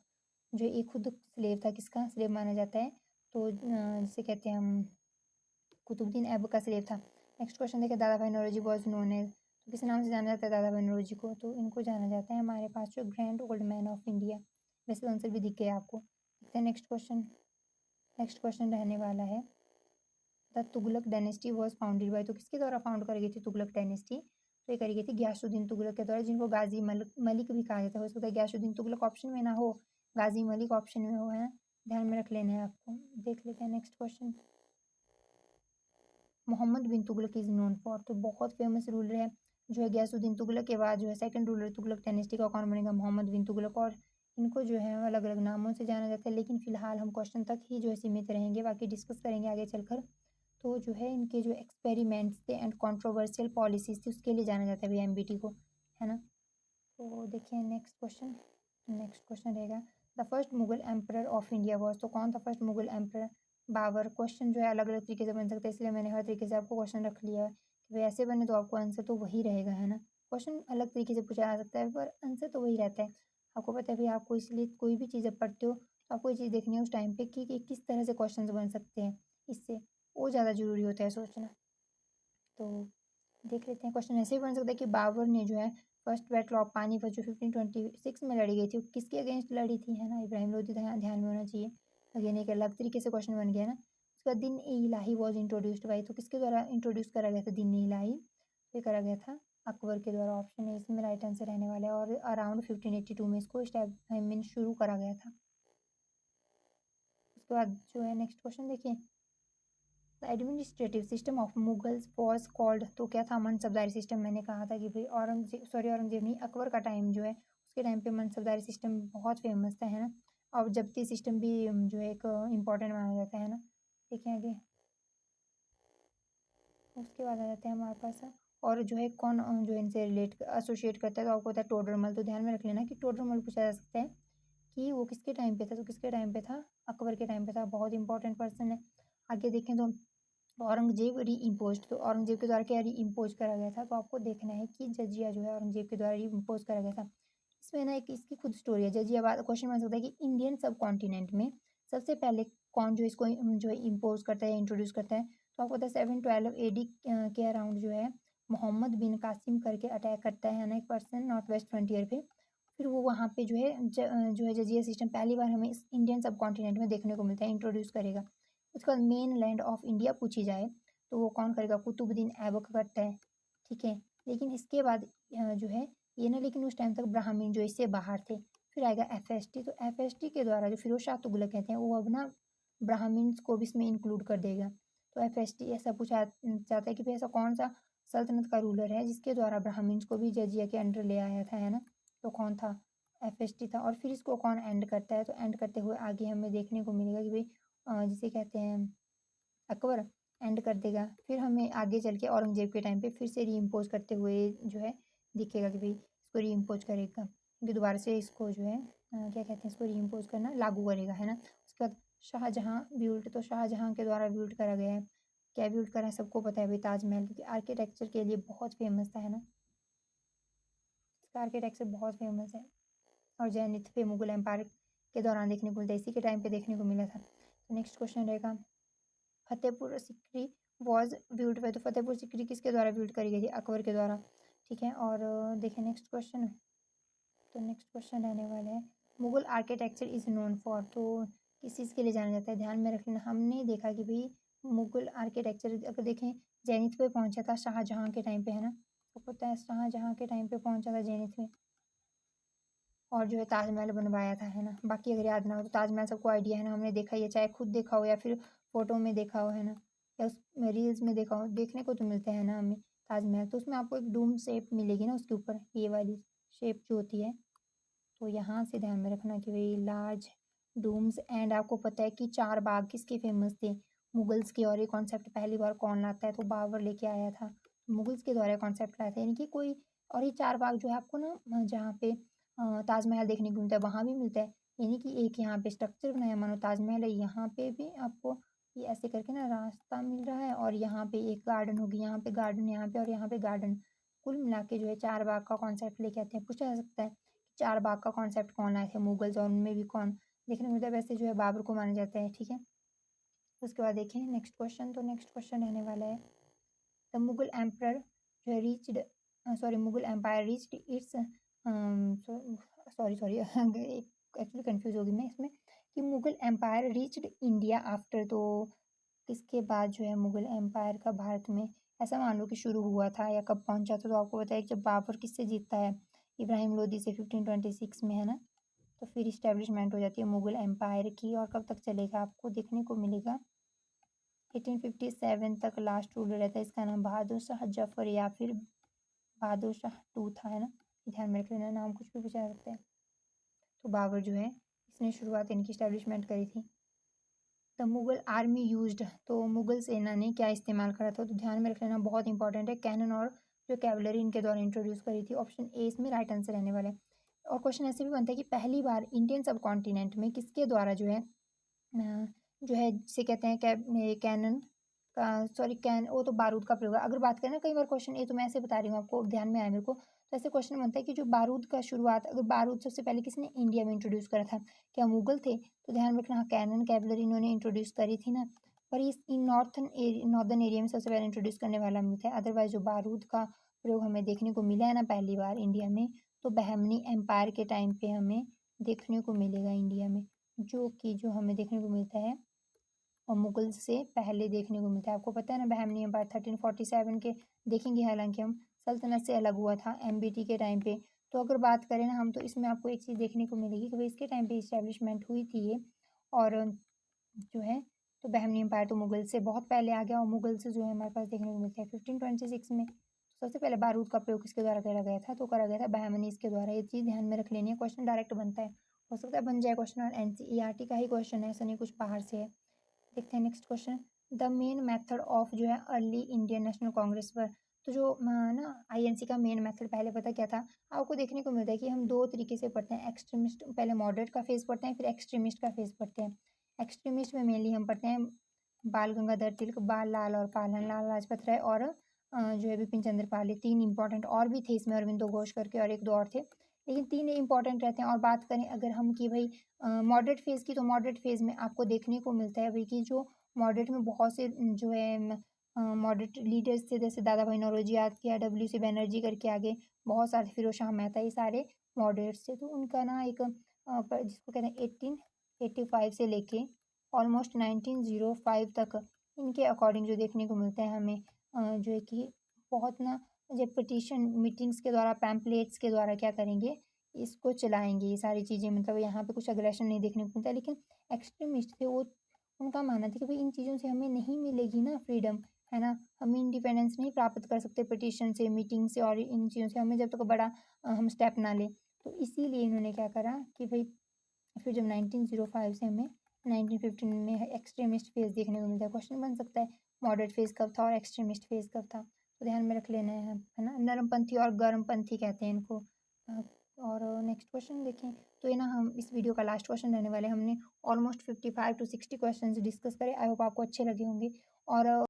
जो ये खुद स्लेव था, किसका स्लेव माना जाता है, तो जिसे कहते हैं हम कुतुबुद्दीन ऐबक का स्लेव था। नेक्स्ट क्वेश्चन देखिए, दादा भाई नौरोजी वॉज नोन एज, तो किस नाम से जाना जाता है दादा भाई नौरोजी को, तो इनको जाना जाता है हमारे पास जो grand old man of India. वैसे आंसर भी दिख गया आपको। देखते हैं नेक्स्ट क्वेश्चन। नेक्स्ट क्वेश्चन रहने वाला है, the Tughlaq dynasty was founded by, तो किसके द्वारा फाउंड करी गई थी तुगलक डायनेस्टी, तो ये करी गई थी गयासुद्दीन तुगलक के द्वारा, जिनको गाजी मलिक भी कहा जाता है। हो सकता है गयासुद्दीन तुगलक ऑप्शन में ना हो, गाजी मलिक ऑप्शन में हो, है ध्यान में रख लेना है आपको। देख लेते हैं next question. Mohammad bin Tughlaq is known for, तो बहुत फेमस रूलर है जो है गयासुद्दीन तुगलक के बाद जो है सेकंड रूलर तुगलक डायनेस्टी का कौन बनेगा, मोहम्मद बिन तुगलक। और इनको जो है अलग अलग नामों से जाना जाता है, लेकिन फिलहाल हम क्वेश्चन तक ही जो है सीमित रहेंगे, बाकी डिस्कस करेंगे आगे चलकर। तो जो है इनके जो एक्सपेरिमेंट्स थे एंड कंट्रोवर्शियल पॉलिसीज थी, उसके लिए जाना जाता है एमबीटी को, है ना। तो देखिए नेक्स्ट क्वेश्चन। नेक्स्ट क्वेश्चन रहेगा, the first Mughal emperor of India was, तो कौन था first Mughal emperor, Babur. Question जो है अलग अलग तरीके से बन सकते हैं, इसलिए मैंने हर तरीके से आपको क्वेश्चन रख लिया है कि भाई ऐसे बने तो आपको आंसर तो वही रहेगा, है ना। क्वेश्चन अलग तरीके से पूछा जा सकता है पर आंसर तो वही रहता है। आपको पता है भाई, आपको इसलिए कोई भी चीज़ जब पढ़ते हो तो आपको ये चीज़ देखनी है उस टाइम पे कि किस तरह से क्वेश्चन बन सकते हैं, इससे वो ज़्यादा जरूरी होता है सोचना। तो देख लेते हैं, क्वेश्चन ऐसे भी बन सकता है कि बाबर ने जो है फर्स्ट बैटल ऑफ पानीपत जो 1526 में लड़ी गई थी, वो किसके अगेंस्ट लड़ी थी, है ना, इब्राहिम लोधी, ध्यान में होना चाहिए। अगेन एक अलग तरीके से क्वेश्चन बन गया ना। उसके बाद दिन ए इलाही वॉज इंट्रोड्यूस्ड बाई, तो किसके द्वारा इंट्रोड्यूस करा गया था दिन ए इलाही, ये करा गया था अकबर के द्वारा। ऑप्शन है इसमें राइट आंसर रहने वाला है, और अराउंड 1582 में इसको मीन शुरू करा गया था। उसके बाद जो है नेक्स्ट क्वेश्चन देखिए, the administrative system of Mughals was called, तो क्या था, मनसबदारी सिस्टम। मैंने कहा था कि भाई औरंगजेब नहीं, अकबर का टाइम जो है उसके टाइम पे मनसबदारी सिस्टम बहुत फेमस था, है ना। और जब्ती सिस्टम भी जो है एक इम्पॉर्टेंट माना जाता है ना। देखिए आगे, उसके बाद आ जाते हैं हमारे पास, और जो है कौन जो इनसे रिलेट एसोसिएट करता है, तो आपको पता है टोडरमल। तो ध्यान में रख लेना कि टोडरमल पूछा जा सकता है कि वो किसके टाइम पे था, तो किसके टाइम पे था, अकबर के टाइम पे था, बहुत इंपॉर्टेंट पर्सन है। आगे देखें तो औरंगजेब री इम्पोज, तो औरंगजेब के द्वारा क्या री इम्पोज करा गया था, तो आपको देखना है कि जजिया जो है औरंगजेब के द्वारा री इम्पोज करा गया था। इसमें ना एक इसकी खुद स्टोरी है जजिया। बाद क्वेश्चन बन सकता है कि इंडियन सब कॉन्टिनेंट में सबसे पहले कौन जो इसको जो है इम्पोज करता है, इंट्रोड्यूस करता है, तो आपको पता है 712 AD के अराउंड जो है मोहम्मद बिन कासिम करके अटैक करता है ना एक पर्सन नॉर्थ वेस्ट फ्रंटियर पे। फिर वो वहाँ पे जो है जजिया सिस्टम पहली बार हमें इस इंडियन सब कॉन्टिनेंट में देखने को मिलता है, इंट्रोड्यूस करेगा। उसके बाद मेन लैंड ऑफ इंडिया पूछी जाए तो वो कौन करेगा, कुतुबुद्दीन ऐबक करता है, ठीक है। लेकिन इसके बाद जो है ये ना, लेकिन उस टाइम तक ब्राह्मण जो इससे बाहर थे। फिर आएगा एफएसटी, तो एफएसटी के द्वारा जो फिरोज शाह तुगलक कहते हैं वो अब ना ब्राह्मण्स को भी इसमें इंक्लूड कर देगा। तो एफएसटी ऐसा पूछा जाता है कि भाई ऐसा कौन सा सल्तनत का रूलर है जिसके द्वारा ब्राह्मण्स को भी जजिया के अंडर ले आया था, है ना। तो कौन था? एफएसटी था। और फिर इसको कौन एंड करता है? तो एंड करते हुए आगे हमें देखने को मिलेगा कि भाई जिसे कहते हैं अकबर एंड कर देगा। फिर हमें आगे चल के औरंगज़ेब के टाइम पे फिर से रीइम्पोज़ करते हुए जो है दिखेगा कि भाई इसको रीइम्पोज़ करेगा, क्योंकि दोबारा से इसको जो है क्या कहते हैं, इसको रीइम्पोज़ करना लागू करेगा, है ना। उसके बाद शाहजहाँ बिल्ड, तो शाहजहाँ के द्वारा बिल्ड करा गया है। क्या बिल्ड करा है? सबको पता है भाई, ताजमहल, क्योंकि आर्किटेक्चर के लिए बहुत फेमस था, है ना। इसका आर्किटेक्चर बहुत फेमस है। और जेनिथ पे मुगल एम्पायर के दौरान देखने को मिलता है, इसी के टाइम पे देखने को मिला था। तो नेक्स्ट क्वेश्चन रहेगा, Fatehpur Sikri was build by, तो फतेहपुर सिकरी किसके द्वारा बिल्ड करी गई थी? अकबर के द्वारा। ठीक है, और देखें नेक्स्ट क्वेश्चन। तो नेक्स्ट क्वेश्चन रहने वाला है, Mughal architecture is known for, तो किस चीज़ के लिए जाना जाता है? ध्यान में रख लेना, हमने देखा कि भाई मुगल आर्किटेक्चर अगर देखें जेनिथ पे पहुंचा था शाहजहाँ के टाइम पे, है ना। तो पता है शाहजहाँ के टाइम पे पहुंचा था जेनिथ में, और जो है ताजमहल बनवाया था, है ना। बाकी अगर याद ना हो तो ताजमहल सबको आइडिया है ना, हमने देखा ही है, चाहे खुद देखा हो या फिर फोटो में देखा हो, है ना, या उस रील्स में देखा हो, देखने को तो मिलते हैं ना हमें ताजमहल। तो उसमें आपको एक डूम शेप मिलेगी ना उसके ऊपर, ये वाली शेप जो होती है। तो यहाँ से ध्यान में रखना कि भाई लार्ज डूम्स। एंड आपको पता है कि चार बाग किसके फेमस थे? मुगल्स के। और ये कॉन्सेप्ट पहली बार कौन लाता है? तो बाबर लेके आया था, मुगल्स के द्वारा कॉन्सेप्ट लाया था, यानी कि कोई। और ये चार बाग जो है आपको ना जहाँ पे ताजमहल देखने को मिलता है वहाँ भी मिलता है, यानी कि एक यहाँ पे स्ट्रक्चर बनाया मानो ताजमहल है, यहाँ पे भी आपको ये ऐसे करके ना रास्ता मिल रहा है, और यहाँ पे एक गार्डन होगी, यहाँ पे गार्डन, यहाँ पे और यहाँ पे गार्डन। कुल मिला के जो है चार बाग का कॉन्सेप्ट लेके आते हैं। पूछा जा सकता है चार बाग का कॉन्सेप्ट कौन लाए थे? मुगल्स। और उनमें भी कौन देखने को मिलता है? वैसे जो है बाबर को माना जाता है, ठीक है। उसके बाद देखें नेक्स्ट क्वेश्चन। तो नेक्स्ट क्वेश्चन रहने वाला है, द मुगल एम्परर जो है reached, sorry Mughal empire reached its, sorry sorry actually confuse हो गई मैं इसमें, कि Mughal empire reached India after, तो किसके बाद जो है मुगल एम्पायर का भारत में ऐसा मान लो कि शुरू हुआ था, या कब पहुंचा था? तो आपको बताया कि जब बाबर किससे जीतता है? इब्राहिम लोदी से 1526 में, है ना। तो फिर इस्टेब्लिशमेंट हो जाती है मुगल एम्पायर की, और कब तक चलेगा आपको देखने को मिलेगा? 1857 तक लास्ट रूलर रहता है। इसका नाम बहादुर शाह जफर या फिर बहादुर शाह टू था, है ना। ध्यान में रख लेना, नाम कुछ भी पूछा जा सकता है। तो बाबर जो है इसने शुरुआत इनकी इस्टेब्लिशमेंट करी थी। द मुगल आर्मी यूज्ड, तो मुगल सेना ने क्या इस्तेमाल करा था? तो ध्यान में रख लेना, बहुत इंपॉर्टेंट है। कैनन और जो कैवलरी इनके द्वारा इंट्रोड्यूस करी थी। ऑप्शन ए इसमें राइट आंसर रहने वाला है। और क्वेश्चन ऐसे भी बनता है कि पहली बार इंडियन सब कॉन्टिनेंट में किसके द्वारा जो है जो है जिसे कहते हैं कैनन का, सॉरी कैन वो तो बारूद का प्रयोग है। अगर बात करें ना, कई बार क्वेश्चन, ये तो मैं ऐसे बता रही हूँ आपको, ध्यान में आया मेरे को, तो ऐसे क्वेश्चन बनता है कि जो बारूद का शुरुआत, अगर बारूद सबसे पहले किसने इंडिया में इंट्रोड्यूस करा था? क्या मुगल थे? तो ध्यान में रखना, हाँ, कैनन कैवलरी इन्होंने इंट्रोड्यूस करी थी ना। पर इस इन नॉर्दर्न एरिया में सबसे पहले इंट्रोड्यूस करने वाला मिथ है। अदरवाइज जो बारूद का प्रयोग हमें देखने को मिला है ना पहली बार इंडिया में, तो बहमनी एम्पायर के टाइम पे हमें देखने को मिलेगा इंडिया में, जो कि जो हमें देखने को मिलता है और मुगल से पहले देखने को मिलता है। आपको पता है ना बहमनी एम्पायर 1347 के देखेंगे, हालांकि हम सल्तनत से अलग हुआ था एमबीटी के टाइम पे। तो अगर बात करें ना हम, तो इसमें आपको एक चीज़ देखने को मिलेगी कि भाई इसके टाइम पे इस्टेब्लिशमेंट हुई थी ये। और जो है तो बहमनी एम्पायर तो मुगल से बहुत पहले आ गया, और मुगल से जो है हमारे पास देखने को मिलता है 1526 में। तो सबसे पहले बारूद का प्रयोग किसके द्वारा करा गया था? तो करा गया था बहमनीज के द्वारा। ये चीज़ ध्यान में रख लेनी है, क्वेश्चन डायरेक्ट बनता है, हो सकता है बन जाए क्वेश्चन, और एनसीईआरटी का ही क्वेश्चन है, ऐसा नहीं कुछ बाहर से है। देखते हैं next question, the main method of जो है अर्ली इंडियन नेशनल कांग्रेस पर, तो जो ना आईएनसी का मेन मेथड पहले पता क्या था? आपको देखने को मिलता है कि हम दो तरीके से पढ़ते हैं, एक्सट्रीमिस्ट पहले मॉडरेट का फेज पढ़ते हैं, फिर एक्सट्रीमिस्ट का फेज पढ़ते हैं। एक्सट्रीमिस्ट में मेनली हम पढ़ते हैं बाल गंगाधर तिलक, बाल लाल और पालन लाल लाजपत राय, और जो है बिपिन चंद्र पाल। ये तीन इंपॉर्टेंट और भी थे इसमें, अरविंदो घोष करके और एक दो और थे, लेकिन तीन इंपॉर्टेंट रहते हैं। और बात करें अगर हम कि भाई मॉडरेट फेज़ की, तो मॉडरेट फेज़ में आपको देखने को मिलता है भाई कि जो मॉडरेट में बहुत से जो है मॉडरेट लीडर्स थे, जैसे दादा भाई नौरोजी याद किया, डब्ल्यू सी बनर्जी करके आगे बहुत सारे, फिरोज शाह मेहता, ये सारे मॉडरेट्स थे। तो उनका ना एक जिसको कहते हैं 1885 से लेके ऑलमोस्ट 1905 तक, इनके अकॉर्डिंग जो देखने को मिलता है हमें जो है कि बहुत ना जब पिटीशन मीटिंग्स के द्वारा, पैम्पलेट्स के द्वारा क्या करेंगे, इसको चलाएंगे ये सारी चीज़ें। मतलब यहाँ पे कुछ अग्रेशन नहीं देखने को मिलता, लेकिन एक्सट्रीमिस्ट थे वो, उनका मानना था कि भाई इन चीज़ों से हमें नहीं मिलेगी ना फ्रीडम, है ना, हम इंडिपेंडेंस नहीं प्राप्त कर सकते पिटीशन से, मीटिंग से और इन चीज़ों से, हमें जब तक बड़ा हम स्टेप ना लें। तो इसीलिए इन्होंने क्या करा कि भाई फिर जब 1905 से हमें 1915 में एक्सट्रीमिस्ट फेज़ देखने को मिलता है। क्वेश्चन बन सकता है मॉडरेट फेज़ कब था और एक्सट्रीमिस्ट फेज़ कब था? तो ध्यान में रख लेना है ना? नरमपंथी और गर्मपंथी कहते हैं इनको। और नेक्स्ट क्वेश्चन देखें, तो ये ना हम इस वीडियो का लास्ट क्वेश्चन रहने वाले हैं। हमने ऑलमोस्ट 55 टू 60 क्वेश्चंस डिस्कस करे। आई होप आपको अच्छे लगे होंगे और